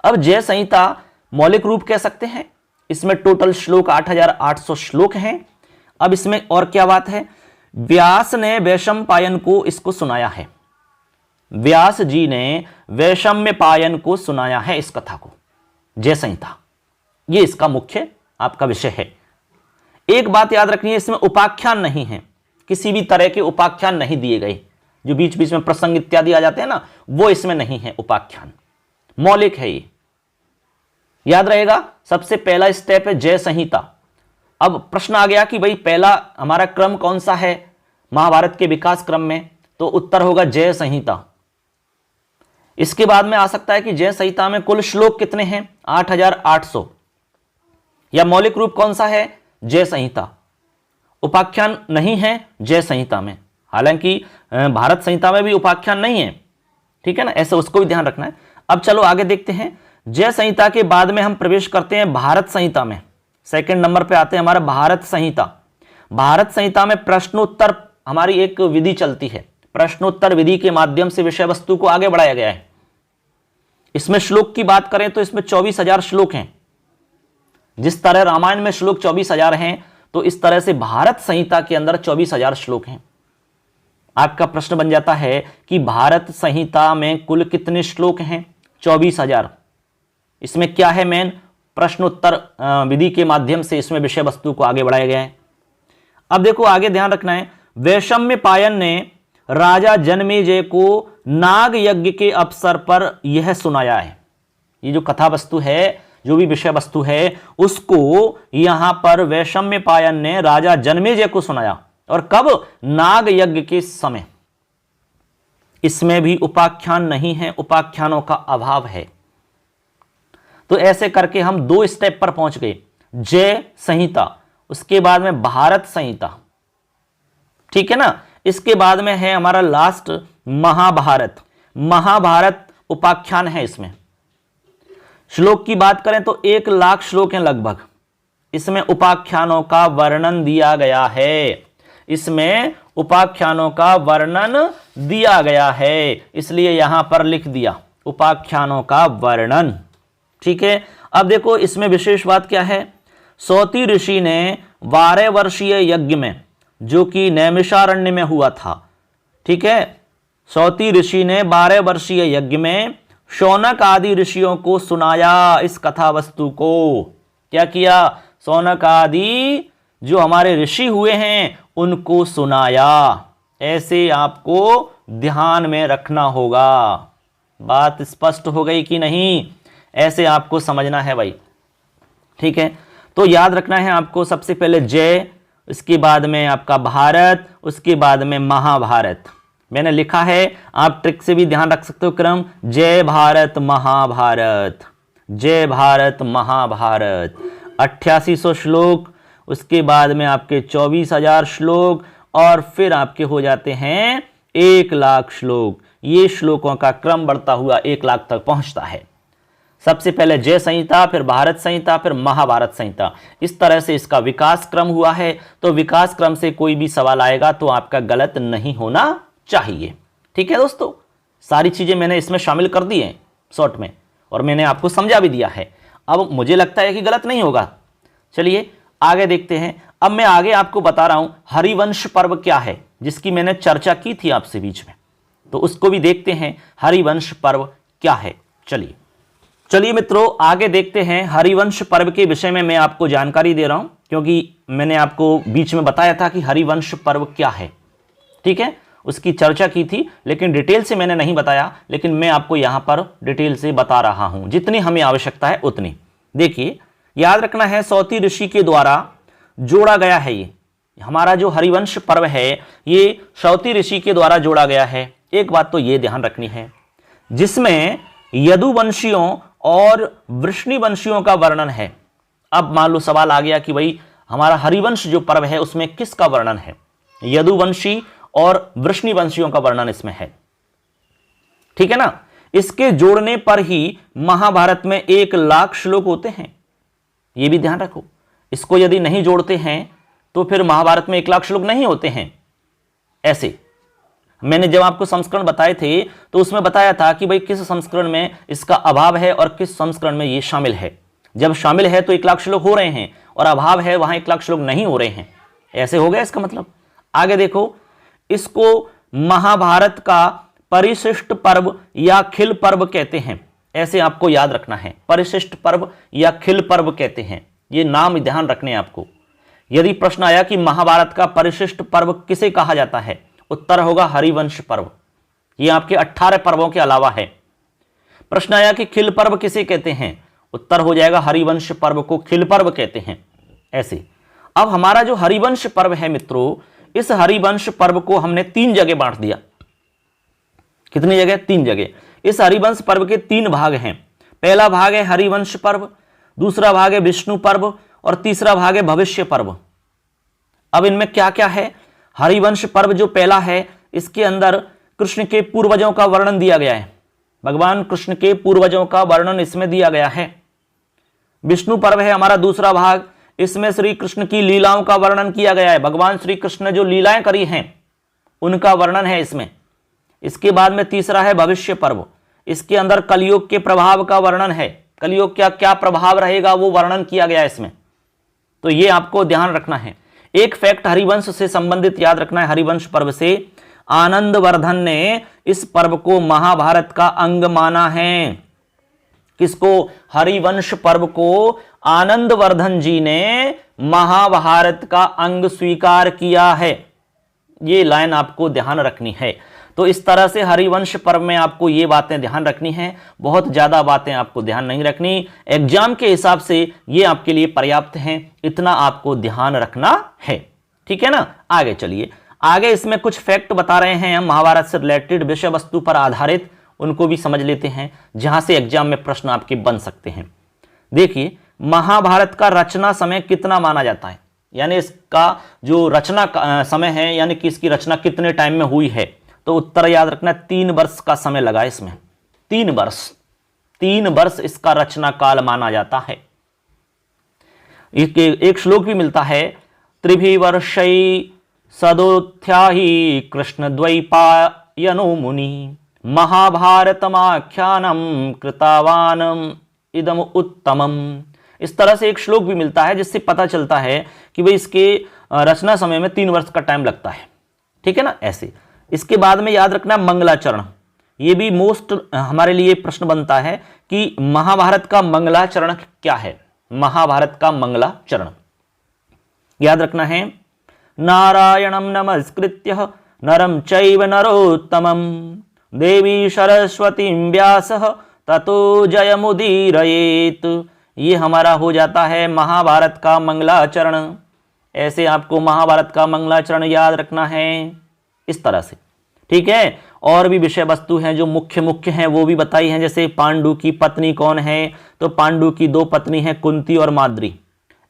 अब जय संहिता मौलिक रूप कह सकते हैं, इसमें टोटल श्लोक 8800 श्लोक हैं। अब इसमें और क्या बात है, व्यास ने वैशंपायन को इसको सुनाया है। व्यास जी ने वैशम्यपायन को सुनाया है इस कथा को, जय संहिता। ये इसका मुख्य आपका विषय है। एक बात याद रखनी है, इसमें उपाख्यान नहीं है, किसी भी तरह के उपाख्यान नहीं दिए गए। जो बीच बीच में प्रसंग इत्यादि आ जाते हैं ना, वो इसमें नहीं है उपाख्यान, मौलिक है ये, याद रहेगा। सबसे पहला स्टेप है जय संहिता। अब प्रश्न आ गया कि भाई पहला हमारा क्रम कौन सा है महाभारत के विकास क्रम में, तो उत्तर होगा जय संहिता। इसके बाद में आ सकता है कि जय संहिता में कुल श्लोक कितने हैं, 8800, या मौलिक रूप कौन सा है, जय संहिता। उपाख्यान नहीं है जय संहिता में, हालांकि भारत संहिता में भी उपाख्यान नहीं है, ठीक है ना, ऐसे उसको भी ध्यान रखना है। अब चलो आगे देखते हैं। जय संहिता के बाद में हम प्रवेश करते हैं भारत संहिता में। सेकंड नंबर पे आते हैं हमारा भारत संहिता। भारत संहिता में प्रश्नोत्तर हमारी एक विधि चलती है, प्रश्नोत्तर विधि के माध्यम से विषय वस्तु को आगे बढ़ाया गया है। इसमें श्लोक की बात करें तो इसमें 24,000 श्लोक हैं। जिस तरह रामायण में श्लोक 24,000 हैं, तो इस तरह से भारत संहिता के अंदर 24,000 श्लोक हैं। आपका प्रश्न बन जाता है कि भारत संहिता में कुल कितने श्लोक हैं, 24,000। इसमें क्या है मेन, प्रश्नोत्तर विधि के माध्यम से इसमें विषय वस्तु को आगे बढ़ाया गया है। अब देखो आगे ध्यान रखना है, वैशम्यपायन ने राजा जनमेजय को नाग यज्ञ के अवसर पर यह सुनाया है। ये जो कथा वस्तु है, जो भी विषय वस्तु है, उसको यहां पर वैशम्यपायन ने राजा जनमेजय को सुनाया। और कब, नाग यज्ञ के समय। इसमें भी उपाख्यान नहीं है, उपाख्यानों का अभाव है। तो ऐसे करके हम 2 स्टेप पर पहुंच गए, जय संहिता, उसके बाद में भारत संहिता, ठीक है ना। इसके बाद में है हमारा लास्ट महाभारत। महाभारत उपाख्यान है। इसमें श्लोक की बात करें तो 1 लाख श्लोक हैं लगभग। इसमें उपाख्यानों का वर्णन दिया गया है, इसमें उपाख्यानों का वर्णन दिया गया है, इसलिए यहां पर लिख दिया उपाख्यानों का वर्णन, ठीक है। अब देखो इसमें विशेष बात क्या है, सौती ऋषि ने 12 वर्षीय यज्ञ में, जो कि नैमिषारण्य में हुआ था, ठीक है, सौती ऋषि ने 12 वर्षीय यज्ञ में शौनक आदि ऋषियों को सुनाया इस कथा वस्तु को। क्या किया, शौनक आदि जो हमारे ऋषि हुए हैं उनको सुनाया। ऐसे आपको ध्यान में रखना होगा। बात स्पष्ट हो गई कि नहीं, ऐसे आपको समझना है भाई, ठीक है। तो याद रखना है आपको, सबसे पहले जय, इसके बाद में आपका भारत, उसके बाद में महाभारत। मैंने लिखा है, आप ट्रिक से भी ध्यान रख सकते हो क्रम, जय भारत महाभारत, जय भारत महाभारत। 8800 श्लोक, उसके बाद में आपके 24,000 श्लोक, और फिर आपके हो जाते हैं 1 लाख श्लोक। ये श्लोकों का क्रम बढ़ता हुआ 1 लाख तक पहुंचता है। सबसे पहले जय संहिता, फिर भारत संहिता, फिर महाभारत संहिता। इस तरह से इसका विकास क्रम हुआ है। तो विकास क्रम से कोई भी सवाल आएगा तो आपका गलत नहीं होना चाहिए, ठीक है दोस्तों। सारी चीजें मैंने इसमें शामिल कर दी हैं शॉर्ट में, और मैंने आपको समझा भी दिया है। अब मुझे लगता है कि गलत नहीं होगा। चलिए आगे देखते हैं। अब मैं आगे आपको बता रहा हूं हरिवंश पर्व क्या है, जिसकी मैंने चर्चा की थी आपसे बीच में, तो उसको भी देखते हैं, हरिवंश पर्व क्या है। चलिए चलिए मित्रों, आगे देखते हैं। हरिवंश पर्व के विषय में मैं आपको जानकारी दे रहा हूं, क्योंकि मैंने आपको बीच में बताया था कि हरिवंश पर्व क्या है। ठीक है, उसकी चर्चा की थी, लेकिन डिटेल से मैंने नहीं बताया, लेकिन मैं आपको यहां पर डिटेल से बता रहा हूं, जितनी हमें आवश्यकता है उतनी। देखिए, याद रखना है, सौती ऋषि के द्वारा जोड़ा गया है। ये हमारा जो हरिवंश पर्व है, ये सौती ऋषि के द्वारा जोड़ा गया है। एक बात तो ये ध्यान रखनी है, जिसमें यदुवंशियों और वृष्णिवंशियों का वर्णन है। अब मान लो सवाल आ गया कि भाई हमारा हरिवंश जो पर्व है उसमें किसका वर्णन है? यदुवंशी और वृष्णिवंशियों का वर्णन इसमें है। ठीक है ना? इसके जोड़ने पर ही महाभारत में 1,00,000 श्लोक होते हैं। यह भी ध्यान रखो, इसको यदि नहीं जोड़ते हैं तो फिर महाभारत में 1,00,000 श्लोक नहीं होते हैं। ऐसे मैंने जब आपको संस्करण बताए थे तो उसमें बताया था कि भाई किस संस्करण में इसका अभाव है और किस संस्करण में ये शामिल है। जब शामिल है तो 1,00,000 श्लोक हो रहे हैं, और अभाव है वहां 1,00,000 श्लोक नहीं हो रहे हैं। ऐसे हो गया इसका मतलब। आगे देखो, इसको महाभारत का परिशिष्ट पर्व या खिल पर्व कहते हैं। ऐसे आपको याद रखना है, परिशिष्ट पर्व या खिल पर्व कहते हैं। ये नाम ध्यान रखने हैं आपको। यदि प्रश्न आया कि महाभारत का परिशिष्ट पर्व किसे कहा जाता है, उत्तर होगा हरिवंश पर्व। ये आपके 18 पर्वों के अलावा है। प्रश्न आया कि खिल पर्व किसे कहते हैं, उत्तर हो जाएगा हरिवंश पर्व को खिल पर्व कहते हैं। ऐसे अब हमारा जो हरिवंश पर्व है मित्रों, इस हरिवंश पर्व को हमने 3 जगह बांट दिया। कितनी जगह? 3 जगह। इस हरिवंश पर्व के 3 भाग हैं। पहला भाग है हरिवंश पर्व, दूसरा भाग है विष्णु पर्व, और तीसरा भाग है भविष्य पर्व। अब इनमें क्या क्या है? हरिवंश पर्व जो पहला है, इसके अंदर कृष्ण के पूर्वजों का वर्णन दिया गया है। भगवान कृष्ण के पूर्वजों का वर्णन इसमें दिया गया है। विष्णु पर्व है हमारा दूसरा भाग, इसमें श्री कृष्ण की लीलाओं का वर्णन किया गया है। भगवान श्री कृष्ण ने जो लीलाएं करी हैं उनका वर्णन है इसमें। इसके बाद में तीसरा है भविष्य पर्व, इसके अंदर कलयुग के प्रभाव का वर्णन है। कलयुग का क्या प्रभाव रहेगा वो वर्णन किया गया है इसमें। तो ये आपको ध्यान रखना है। एक फैक्ट हरिवंश से संबंधित याद रखना है। हरिवंश पर्व से आनंदवर्धन ने इस पर्व को महाभारत का अंग माना है। किसको? हरिवंश पर्व को आनंदवर्धन जी ने महाभारत का अंग स्वीकार किया है। ये लाइन आपको ध्यान रखनी है। तो इस तरह से हरिवंश पर्व में आपको ये बातें ध्यान रखनी है। बहुत ज्यादा बातें आपको ध्यान नहीं रखनी। एग्जाम के हिसाब से ये आपके लिए पर्याप्त हैं, इतना आपको ध्यान रखना है। ठीक है ना? आगे चलिए, आगे इसमें कुछ फैक्ट बता रहे हैं हम महाभारत से रिलेटेड, विषय वस्तु पर आधारित, उनको भी समझ लेते हैं, जहां से एग्जाम में प्रश्न आपके बन सकते हैं। देखिए, महाभारत का रचना समय कितना माना जाता है, यानी इसका जो रचना का समय है, यानी कि इसकी रचना कितने टाइम में हुई है, तो उत्तर याद रखना 3 वर्ष का समय लगा इसमें। 3 वर्ष इसका रचना काल माना जाता है। एक श्लोक भी मिलता है, त्रिभिवर्षै सदोत्थ्याहि कृष्ण द्वैपायनो मुनि महाभारतमाख्यानम कृतावानम इदम उत्तमम। इस तरह से एक श्लोक भी मिलता है, जिससे पता चलता है कि भाई इसके रचना समय में 3 वर्ष का टाइम लगता है। ठीक है ना? ऐसे इसके बाद में याद रखना मंगलाचरण। ये भी मोस्ट हमारे लिए प्रश्न बनता है कि महाभारत का मंगलाचरण क्या है। महाभारत का मंगलाचरण याद रखना है, नारायणं नमस्कृत्य नरं चैव नरोत्तमं देवी सरस्वतीं व्यासः ततो जयमुदीरयेत्। ये हमारा हो जाता है महाभारत का मंगलाचरण। ऐसे आपको महाभारत का मंगलाचरण याद रखना है इस तरह से। ठीक है? और भी विषय वस्तु हैं जो मुख्य हैं, वो भी बताई हैं। जैसे पांडु की पत्नी कौन है, तो पांडु की 2 पत्नी हैं, कुंती और माद्री।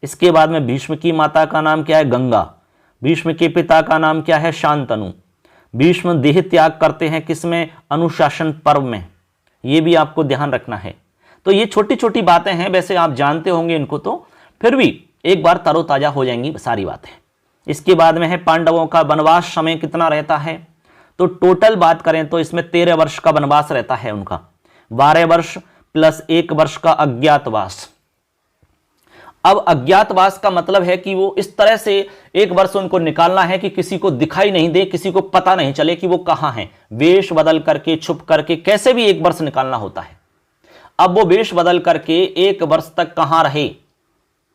इसके बाद में भीष्म की माता का नाम क्या है? गंगा। भीष्म के पिता का नाम क्या है? शांतनु। भीष्म देह त्याग करते हैं किसमें? अनुशासन पर्व में। ये भी आपको ध्यान रखना है। तो ये छोटी छोटी बातें हैं, वैसे आप जानते होंगे इनको, तो फिर भी एक बार तरोताजा हो जाएंगी सारी बातें। इसके बाद में है पांडवों का वनवास समय कितना रहता है, तो टोटल बात करें तो इसमें 13 वर्ष का वनवास रहता है उनका। 12 वर्ष प्लस 1 वर्ष का अज्ञातवास। अब अज्ञातवास का मतलब है कि वो इस तरह से 1 वर्ष उनको निकालना है कि किसी को दिखाई नहीं दे, किसी को पता नहीं चले कि वो कहां है। वेश बदल करके, छुप करके, कैसे भी 1 वर्ष निकालना होता है। अब वो वेश बदल करके 1 वर्ष तक कहां रहे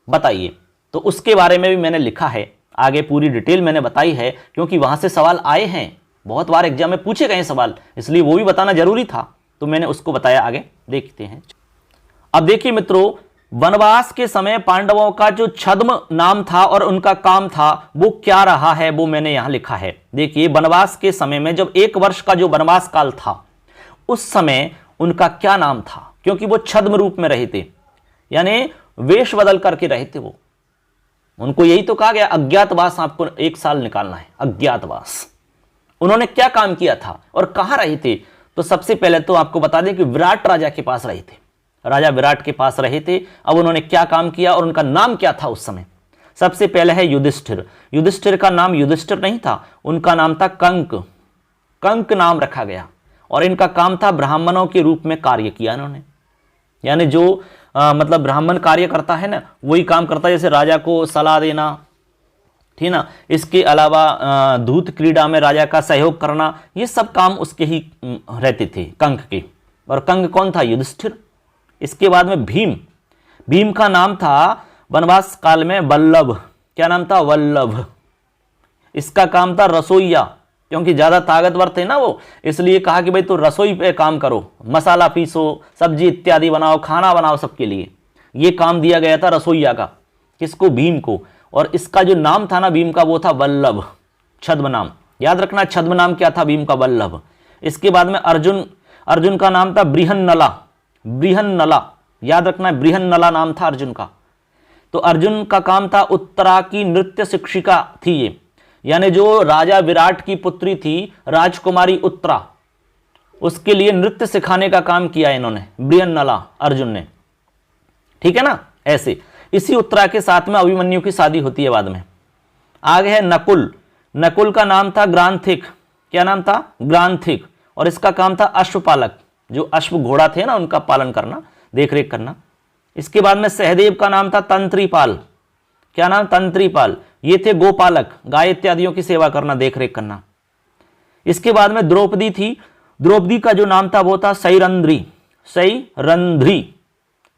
बताइए। तो उसके बारे में भी मैंने लिखा है, आगे पूरी डिटेल मैंने बताई है, क्योंकि वहां से सवाल आए हैं, बहुत बार एग्जाम में पूछे गए सवाल, इसलिए वो भी बताना जरूरी था, तो मैंने उसको बताया। आगे देखते हैं। अब देखिए मित्रों, वनवास के समय पांडवों का जो छद्म नाम था और उनका काम था वो क्या रहा है, वो मैंने यहां लिखा है। देखिए, वनवास के समय में जब 1 वर्ष का जो वनवास काल था उस समय उनका क्या नाम था, क्योंकि वो छद्म रूप में रहे थे, यानी वेश बदल करके रहे थे वो। उनको यही तो कहा गया अज्ञातवास, आपको 1 साल निकालना है, अज्ञातवास। उन्होंने क्या काम किया था और कहां रहे थे? तो सबसे पहले तो आपको बता दें कि विराट राजा के पास रहे थे, राजा विराट के पास रहे थे। अब उन्होंने क्या काम किया और उनका नाम क्या था उस समय? सबसे पहले है युधिष्ठिर। युधिष्ठिर का नाम युधिष्ठिर नहीं था, उनका नाम था कंक। कंक नाम रखा गया, और इनका काम था ब्राह्मणों के रूप में कार्य किया इन्होंने, यानी जो मतलब ब्राह्मण कार्य करता है ना, वही काम करता है, जैसे राजा को सलाह देना, ठीक ना, इसके अलावा दूत क्रीड़ा में राजा का सहयोग करना, ये सब काम उसके ही रहते थे, कंक के। और कंक कौन था? युधिष्ठिर। इसके बाद में भीम। भीम का नाम था वनवास काल में वल्लभ। क्या नाम था? वल्लभ। इसका काम था रसोईया, क्योंकि ज्यादा ताकतवर थे ना वो, इसलिए कहा कि भाई तो रसोई पे काम करो, मसाला पीसो, सब्जी इत्यादि बनाओ, खाना बनाओ सबके लिए। ये काम दिया गया था रसोईया का। किसको? भीम को। और इसका जो नाम था ना भीम का, वो था वल्लभ, छद्म नाम। याद रखना, छद्म नाम क्या था भीम का? वल्लभ। इसके बाद में अर्जुन। अर्जुन का नाम था बृहन्नला। बृहन्नला, याद रखना, बृहन्नला नाम था अर्जुन का। तो अर्जुन का काम था उत्तरा की नृत्य शिक्षिका थी ये, यानी जो राजा विराट की पुत्री थी राजकुमारी उत्तरा, उसके लिए नृत्य सिखाने का काम किया इन्होंने, बृहन्नला अर्जुन ने। ठीक है ना? ऐसे इसी उत्तरा के साथ में अभिमन्यु की शादी होती है बाद में। आगे है नकुल। नकुल का नाम था ग्रांथिक। क्या नाम था? ग्रांथिक। और इसका काम था अश्वपालक, जो अश्व घोड़ा थे ना उनका पालन करना, देखरेख करना। इसके बाद में सहदेव का नाम था तंत्रीपाल। क्या नाम? तंत्रीपाल। ये थे गोपालक, गाय इत्यादियों की सेवा करना, देखरेख करना। इसके बाद में द्रौपदी थी। द्रौपदी का जो नाम था वो था सैरंध्री। सैरंध्री।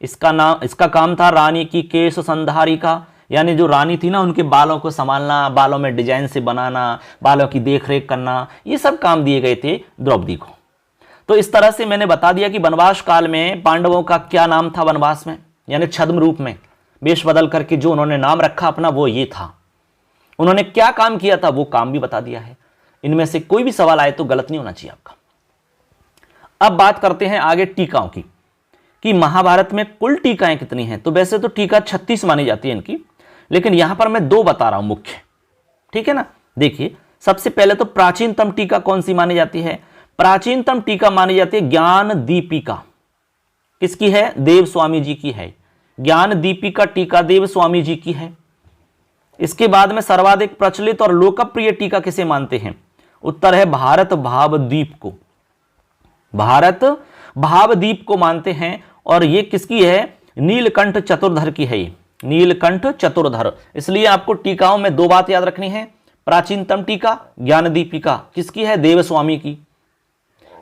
इसका काम था रानी की केश संधारिका, यानी जो रानी थी ना उनके बालों को संभालना, बालों में डिजाइन से बनाना, बालों की देखरेख करना, ये सब काम दिए गए थे द्रौपदी को। तो इस तरह से मैंने बता दिया कि वनवास काल में पांडवों का क्या नाम था वनवास में, यानी छद्म रूप में वेश बदल करके जो उन्होंने नाम रखा अपना, वो ये था। उन्होंने क्या काम किया था वो काम भी बता दिया है। इनमें से कोई भी सवाल आए तो गलत नहीं होना चाहिए आपका। अब बात करते हैं आगे टीकाओं की, कि महाभारत में कुल टीकाएं कितनी हैं। तो वैसे तो टीका 36 मानी जाती है इनकी, लेकिन यहां पर मैं 2 बता रहा हूं मुख्य। ठीक है ना? देखिए, सबसे पहले तो प्राचीनतम टीका कौन सी मानी जाती है? प्राचीनतम टीका मानी जाती है ज्ञान दीपिका। किसकी है? देव स्वामी जी की है। ज्ञान दीपिका टीका देव स्वामी जी की है। इसके बाद में सर्वाधिक प्रचलित और लोकप्रिय टीका किसे मानते हैं? उत्तर है भारत भावदीप को। भारत भावदीप को मानते हैं। और ये किसकी है? नीलकंठ चतुर्धर की है। ये नीलकंठ चतुर्धर। इसलिए आपको टीकाओं में 2 बात याद रखनी है। प्राचीनतम टीका ज्ञान दीपिका किसकी है? देव स्वामी की।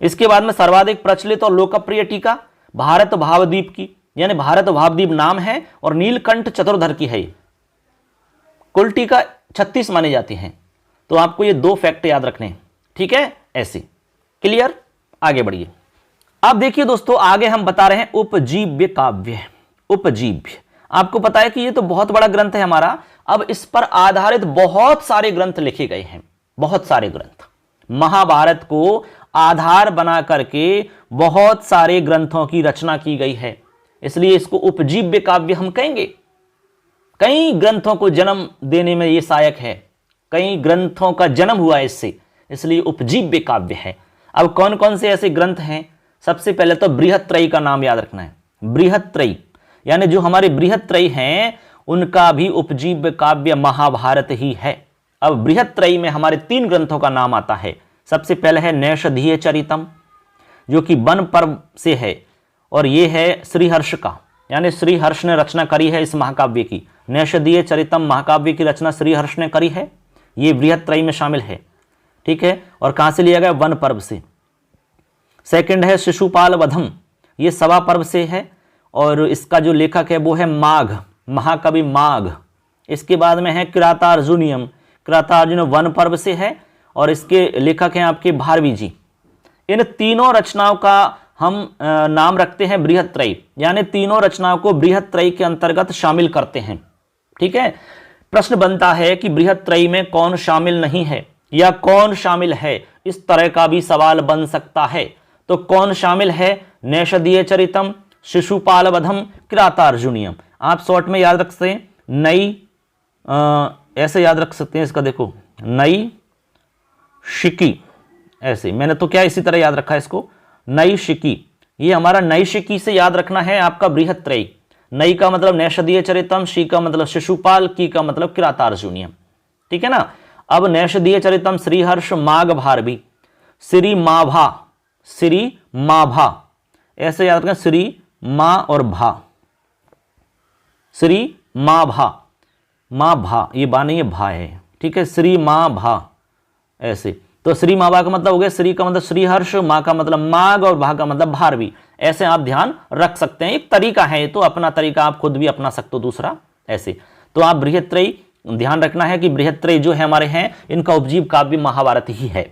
इसके बाद में सर्वाधिक प्रचलित और लोकप्रिय टीका भारत भावदीप की, यानी भारत भावदीप नाम है और नीलकंठ चतुर्धर की है। कुल टीका 36 मानी जाती हैं। तो आपको ये 2 फैक्ट याद रखने हैं। ठीक है? ऐसे क्लियर? आगे बढ़िए। अब देखिए दोस्तों, आगे हम बता रहे हैं उपजीव्य काव्य। उपजीव्य, आपको पता है कि ये तो बहुत बड़ा ग्रंथ है हमारा। अब इस पर आधारित बहुत सारे ग्रंथ लिखे गए हैं, बहुत सारे ग्रंथ। महाभारत को आधार बना करके बहुत सारे ग्रंथों की रचना की गई है, इसलिए इसको उपजीव्य काव्य हम कहेंगे। कई ग्रंथों को जन्म देने में यह सहायक है, कई ग्रंथों का जन्म हुआ है इससे, इसलिए उपजीव्य काव्य है। अब कौन कौन से ऐसे ग्रंथ हैं? सबसे पहले तो बृहत्त्रयी का नाम याद रखना है। बृहत्त्रयी, यानी जो हमारे बृहत्त्रयी हैं उनका भी उपजीव्य काव्य महाभारत ही है। अब बृहत्त्रयी में हमारे 3 ग्रंथों का नाम आता है। सबसे पहले है नैषधीय चरितम, जो कि वन पर्व से है, और ये है श्रीहर्ष का, यानी श्रीहर्ष ने रचना करी है इस महाकाव्य की। नैषधीय चरितम महाकाव्य की रचना श्रीहर्ष ने करी है, ये बृहत्त्रयी में शामिल है। ठीक है? और कहां से लिया गया? वन पर्व से। सेकंड है शिशुपाल वधम, ये सवा पर्व से है और इसका जो लेखक है वो है माघ, महाकवि माघ। इसके बाद में है किरातार्जुनियम, किरातार्जुन वन पर्व से है और इसके लेखक हैं आपके भारवी जी। इन तीनों रचनाओं का हम नाम रखते हैं बृहत्त्रयी, यानी तीनों रचनाओं को बृहत्त्रयी के अंतर्गत शामिल करते हैं। ठीक है, प्रश्न बनता है कि बृहत्त्रयी में कौन शामिल नहीं है या कौन शामिल है, इस तरह का भी सवाल बन सकता है। तो कौन शामिल है? नैषधीय चरितम, शिशुपाल वधम, किरातार्जुनियम। आप शॉर्ट में याद रख सकते हैं, नई ऐसे याद रख सकते हैं इसका, देखो नई शिकी, ऐसे मैंने तो क्या इसी तरह याद रखा है इसको, नई शिकी। ये हमारा नई शिकी से याद रखना है आपका बृहत्त्रयी। नई का मतलब नैषधीय चरितम, शी का मतलब शिशुपाल, की का मतलब किरातार्जुनियम। ठीक है ना। अब नैषधीय चरितम श्रीहर्ष माघ भारवी, श्री माभा, श्री माभा, ऐसे याद रखें, श्री मा और भा, श्री मा भा, मा भा, ये बा नहीं है भा है। ठीक है, श्री मा भा, ऐसे। तो श्री माँ भा का मतलब हो गया, श्री का मतलब श्रीहर्ष, माँ का मतलब माघ और भा का मतलब भारवी। ऐसे आप ध्यान रख सकते हैं, एक तरीका है, तो अपना तरीका आप खुद भी अपना सकते हो दूसरा, ऐसे। तो आप बृहत्त्रयी ध्यान रखना है कि बृहत्त्रयी जो है हमारे हैं, इनका उपजीव काव्य महाभारत ही है।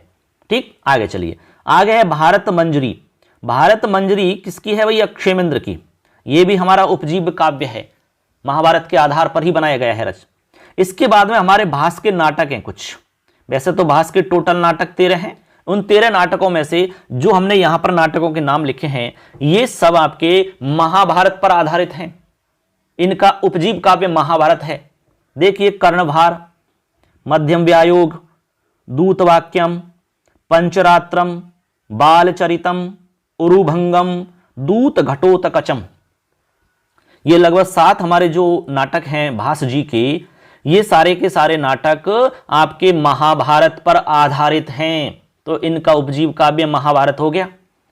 ठीक, आगे चलिए। आगे है भारत मंजरी। भारत मंजरी किसकी है भाई? अक्षयमेंद्र की। ये भी हमारा उपजीव काव्य है, महाभारत के आधार पर ही बनाया गया है रच। इसके बाद में हमारे भास के नाटक हैं कुछ। वैसे तो भास के टोटल नाटक 13 हैं। उन 13 नाटकों में से जो हमने यहां पर नाटकों के नाम लिखे हैं, ये सब आपके महाभारत पर आधारित हैं। इनका उपजीव काव्य महाभारत है। देखिए, कर्णभार, मध्यम व्यायोग, दूतवाक्यम, पंचरात्रम, बालचरितम, उरुभंगम, दूत घटोत्कचम, ये लगभग 7 हमारे जो नाटक हैं भास जी के, ये सारे के सारे नाटक आपके महाभारत पर आधारित हैं। तो इनका उपजीव काव्य महाभारत हो गया।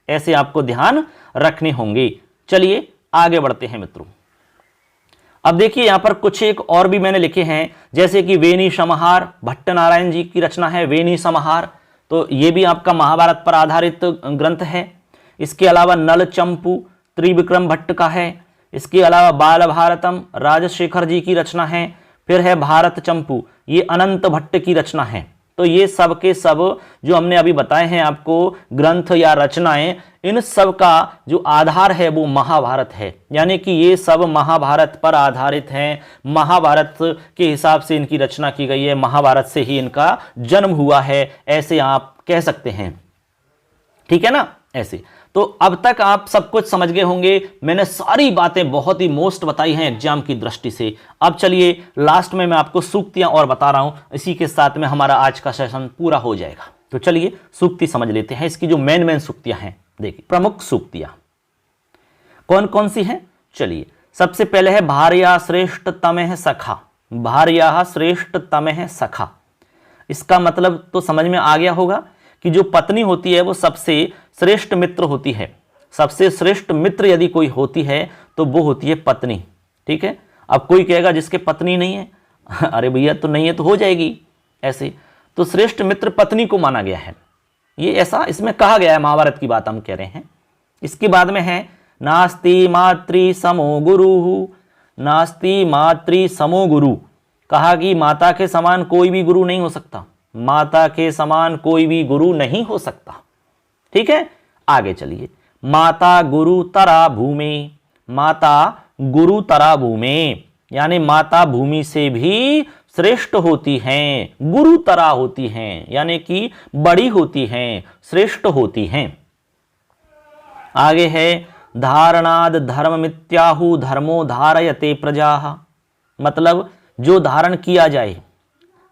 ऐसे आपको ध्यान रखने होंगे। चलिए आगे बढ़ते हैं मित्रों। अब देखिए यहां पर कुछ एक और भी मैंने लिखे हैं, जैसे कि वेणी समाहार, भट्ट नारायण जी की रचना है वेणी समाहार। तो ये भी आपका महाभारत पर आधारित ग्रंथ है। इसके अलावा नल चंपू त्रिविक्रम भट्ट का है। इसके अलावा बाल भारतम राजशेखर जी की रचना है। फिर है भारत चंपू, ये अनंत भट्ट की रचना है। तो ये सब के सब जो हमने अभी बताए हैं आपको ग्रंथ या रचनाएं, इन सब का जो आधार है वो महाभारत है। यानी कि ये सब महाभारत पर आधारित हैं। महाभारत के हिसाब से इनकी रचना की गई है, महाभारत से ही इनका जन्म हुआ है, ऐसे आप कह सकते हैं। ठीक है ना, ऐसे। तो अब तक आप सब कुछ समझ गए होंगे। मैंने सारी बातें बहुत ही मोस्ट बताई हैं एग्जाम की दृष्टि से। अब चलिए लास्ट में मैं आपको सूक्तियां और बता रहा हूं, इसी के साथ में हमारा आज का सेशन पूरा हो जाएगा। तो चलिए सूक्ति समझ लेते हैं। इसकी जो मेन सूक्तियां हैं, देखिए प्रमुख सूक्तियां कौन कौन सी हैं। चलिए, सबसे पहले है भार्या श्रेष्ठ तमेह सखा। भार्या श्रेष्ठ तमेह सखा, इसका मतलब तो समझ में आ गया होगा कि जो पत्नी होती है वो सबसे श्रेष्ठ मित्र होती है। सबसे श्रेष्ठ मित्र यदि कोई होती है तो वो होती है पत्नी। ठीक है, अब कोई कहेगा जिसके पत्नी नहीं है, अरे भैया तो नहीं है तो हो जाएगी ऐसे। तो श्रेष्ठ मित्र पत्नी को माना गया है, ये ऐसा इसमें कहा गया है, महाभारत की बात हम कह रहे हैं। इसके बाद में है नास्ति मातृ समो गुरु। नास्ति मातृ समो गुरु, कहा कि माता के समान कोई भी गुरु नहीं हो सकता। माता के समान कोई भी गुरु नहीं हो सकता। ठीक है, आगे चलिए। माता गुरु तरा भूमि। माता गुरु तरा भूमि, यानी माता भूमि से भी श्रेष्ठ होती हैं, गुरु तरा होती हैं, यानी कि बड़ी होती हैं, श्रेष्ठ होती हैं। आगे है धारणाद धर्म मित्याहु धर्मो धारयते प्रजा। मतलब जो धारण किया जाए,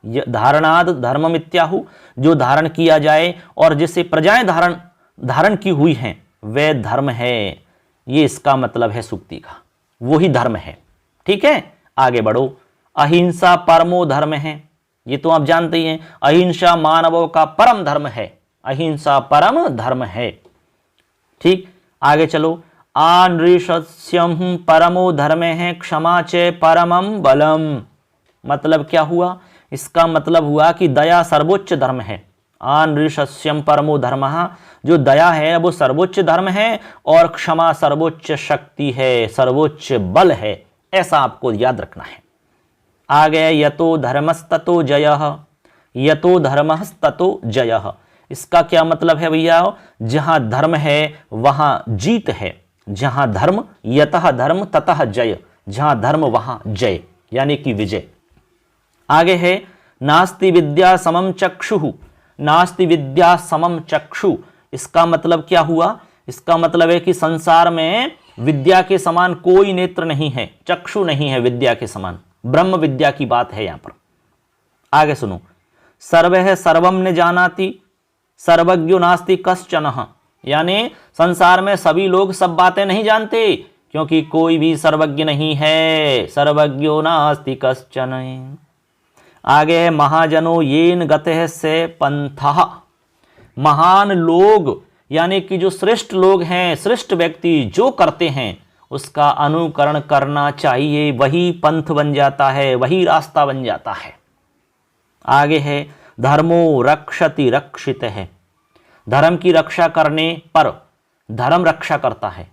धारणाद धर्म मित्याहु, जो धारण किया जाए और जिसे प्रजाएं धारण की हुई हैं वह धर्म है। ये इसका मतलब है सूक्ति का, वही धर्म है। ठीक है, आगे बढ़ो। अहिंसा परमो धर्म है, ये तो आप जानते ही हैं, अहिंसा मानवों का परम धर्म है। अहिंसा परम धर्म है। ठीक, आगे चलो। आनृशस्यम परमो धर्म है क्षमा च परमम बलम। मतलब क्या हुआ, इसका मतलब हुआ कि दया सर्वोच्च धर्म है। आनृशस्यम परमो धर्मः, जो दया है वो सर्वोच्च धर्म है और क्षमा सर्वोच्च शक्ति है, सर्वोच्च बल है, ऐसा आपको याद रखना है। आगे यतो धर्मस्ततो जयः, यतो धर्मस्ततो जयः, इसका क्या मतलब है भैया? जहां धर्म है वहां जीत है, जहां धर्म यतः धर्म ततः जय, जहां धर्म वहां जय यानी कि विजय। आगे है नास्ति विद्या समम चक्षुः, नास्ति विद्या समम चक्षु, इसका मतलब क्या हुआ? इसका मतलब है कि संसार में विद्या के समान कोई नेत्र नहीं है, चक्षु नहीं है विद्या के समान, ब्रह्म विद्या की बात है यहां पर। आगे सुनो, सर्वः सर्वम न जानाति सर्वज्ञो नास्ति कश्चनः, यानी संसार में सभी लोग सब बातें नहीं जानते क्योंकि कोई भी सर्वज्ञ नहीं है, सर्वज्ञो नास्ति कश्चन। आगे है महाजनो येन गतः से पंथः, महान लोग यानी कि जो श्रेष्ठ लोग हैं, श्रेष्ठ व्यक्ति जो करते हैं उसका अनुकरण करना चाहिए, वही पंथ बन जाता है, वही रास्ता बन जाता है। आगे है धर्मो रक्षति रक्षित है, धर्म की रक्षा करने पर धर्म रक्षा करता है,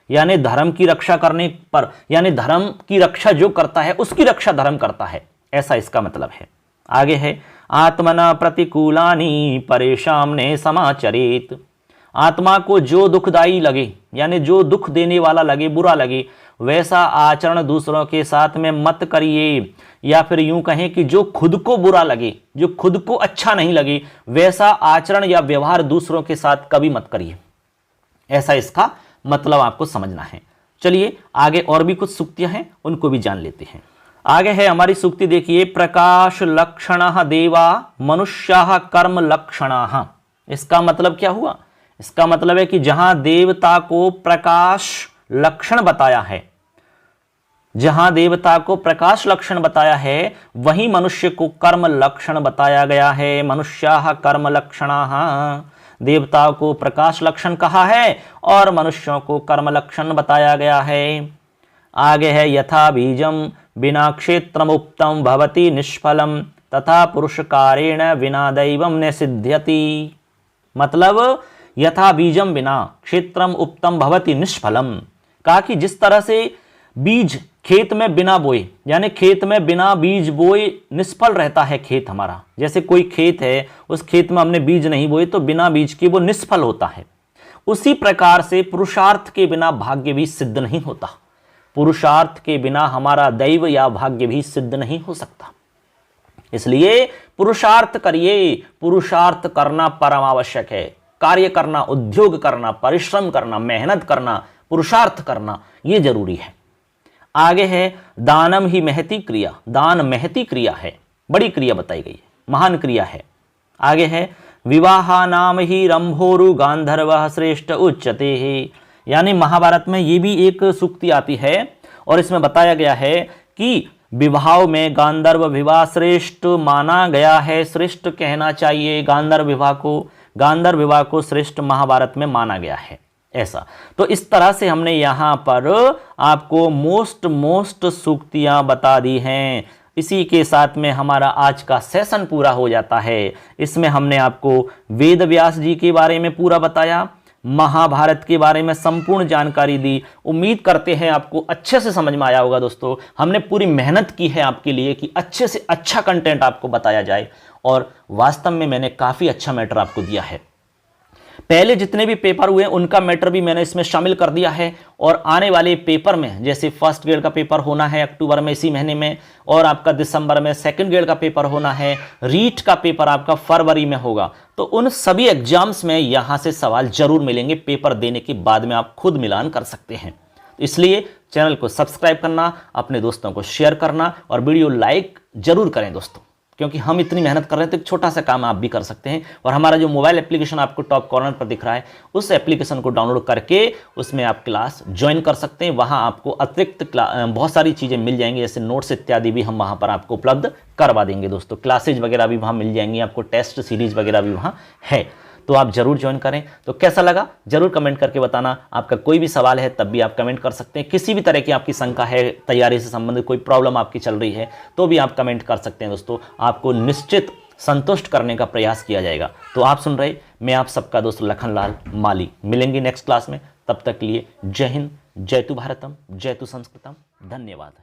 यानी धर्म की रक्षा करने पर यानी धर्म की रक्षा जो करता है उसकी रक्षा धर्म करता है, ऐसा इसका मतलब है। आगे है आत्मना प्रतिकूलानि परेशान ने समाचरित, आत्मा को जो दुखदाई लगे यानी जो दुख देने वाला लगे, बुरा लगे, वैसा आचरण दूसरों के साथ में मत करिए, या फिर यूं कहें कि जो खुद को बुरा लगे, जो खुद को अच्छा नहीं लगे, वैसा आचरण या व्यवहार दूसरों के साथ कभी मत करिए, ऐसा इसका मतलब आपको समझना है। चलिए आगे और भी कुछ सूक्तियां हैं, उनको भी जान लेते हैं। आगे है हमारी सूक्ति, देखिए प्रकाश लक्षणः देवा मनुष्याः कर्म लक्षणाः, इसका मतलब क्या हुआ? इसका मतलब है कि जहां देवता को प्रकाश लक्षण बताया है, जहां देवता को प्रकाश लक्षण बताया है वहीं मनुष्य को कर्म लक्षण बताया गया है। मनुष्याः कर्म लक्षणाः, देवताओं को प्रकाश लक्षण कहा है और मनुष्यों को कर्म लक्षण बताया गया है। आगे है यथा बीजम बिना क्षेत्रमुक्तम भवति निष्फलम तथा पुरुषकारेण बिना दैवम न सिद्ध्यति, मतलब यथा बीजम बिना क्षेत्रम उक्तम भवति निष्फलम, कहा कि जिस तरह से बीज खेत में बिना बोए यानी खेत में बिना बीज बोए निष्फल रहता है खेत हमारा, जैसे कोई खेत है उस खेत में हमने बीज नहीं बोए तो बिना बीज के वो निष्फल होता है, उसी प्रकार से पुरुषार्थ के बिना भाग्य भी सिद्ध नहीं होता, पुरुषार्थ के बिना हमारा दैव या भाग्य भी सिद्ध नहीं हो सकता। इसलिए पुरुषार्थ करिए, पुरुषार्थ करना परम आवश्यक है, कार्य करना, उद्योग करना, परिश्रम करना, मेहनत करना, पुरुषार्थ करना ये जरूरी है। आगे है दानम ही महती क्रिया, दान महती क्रिया है, बड़ी क्रिया बताई गई है, महान क्रिया है। आगे है विवाहा नाम ही रंभोरु गांधर्व श्रेष्ठ उच्चते है, यानी महाभारत में ये भी एक सूक्ति आती है और इसमें बताया गया है कि विवाह में गांधर्व विवाह श्रेष्ठ माना गया है, श्रेष्ठ कहना चाहिए गांधर्व विवाह को, गांधर्व विवाह को श्रेष्ठ महाभारत में माना गया है ऐसा। तो इस तरह से हमने यहाँ पर आपको मोस्ट सूक्तियाँ बता दी हैं। इसी के साथ में हमारा आज का सेशन पूरा हो जाता है। इसमें हमने आपको वेद व्यास जी के बारे में पूरा बताया, महाभारत के बारे में संपूर्ण जानकारी दी। उम्मीद करते हैं आपको अच्छे से समझ में आया होगा दोस्तों। हमने पूरी मेहनत की है आपके लिए कि अच्छे से अच्छा कंटेंट आपको बताया जाए और वास्तव में मैंने काफ़ी अच्छा मैटर आपको दिया है। पहले जितने भी पेपर हुए उनका मैटर भी मैंने इसमें शामिल कर दिया है और आने वाले पेपर में जैसे फर्स्ट ग्रेड का पेपर होना है अक्टूबर में इसी महीने में, और आपका दिसंबर में सेकंड ग्रेड का पेपर होना है, रीट का पेपर आपका फरवरी में होगा। तो उन सभी एग्जाम्स में यहाँ से सवाल जरूर मिलेंगे, पेपर देने के बाद में आप खुद मिलान कर सकते हैं। इसलिए चैनल को सब्सक्राइब करना, अपने दोस्तों को शेयर करना और वीडियो लाइक जरूर करें दोस्तों, क्योंकि हम इतनी मेहनत कर रहे हैं तो एक छोटा सा काम आप भी कर सकते हैं। और हमारा जो मोबाइल एप्लीकेशन आपको टॉप कॉर्नर पर दिख रहा है उस एप्लीकेशन को डाउनलोड करके उसमें आप क्लास ज्वाइन कर सकते हैं। वहां आपको अतिरिक्त बहुत सारी चीज़ें मिल जाएंगी, जैसे नोट्स इत्यादि भी हम वहां पर आपको उपलब्ध करवा देंगे दोस्तों। क्लासेज वगैरह भी वहां मिल जाएंगी आपको, टेस्ट सीरीज वगैरह भी वहां है, तो आप जरूर ज्वाइन करें। तो कैसा लगा जरूर कमेंट करके बताना। आपका कोई भी सवाल है तब भी आप कमेंट कर सकते हैं। किसी भी तरह की आपकी शंका है, तैयारी से संबंधित कोई प्रॉब्लम आपकी चल रही है तो भी आप कमेंट कर सकते हैं दोस्तों। आपको निश्चित संतुष्ट करने का प्रयास किया जाएगा। तो आप सुन रहे, मैं आप सबका दोस्त लखनलाल माली। मिलेंगे नेक्स्ट क्लास में, तब तक के लिए जय हिंद, जय तु भारतम, जय तु संस्कृतम। धन्यवाद।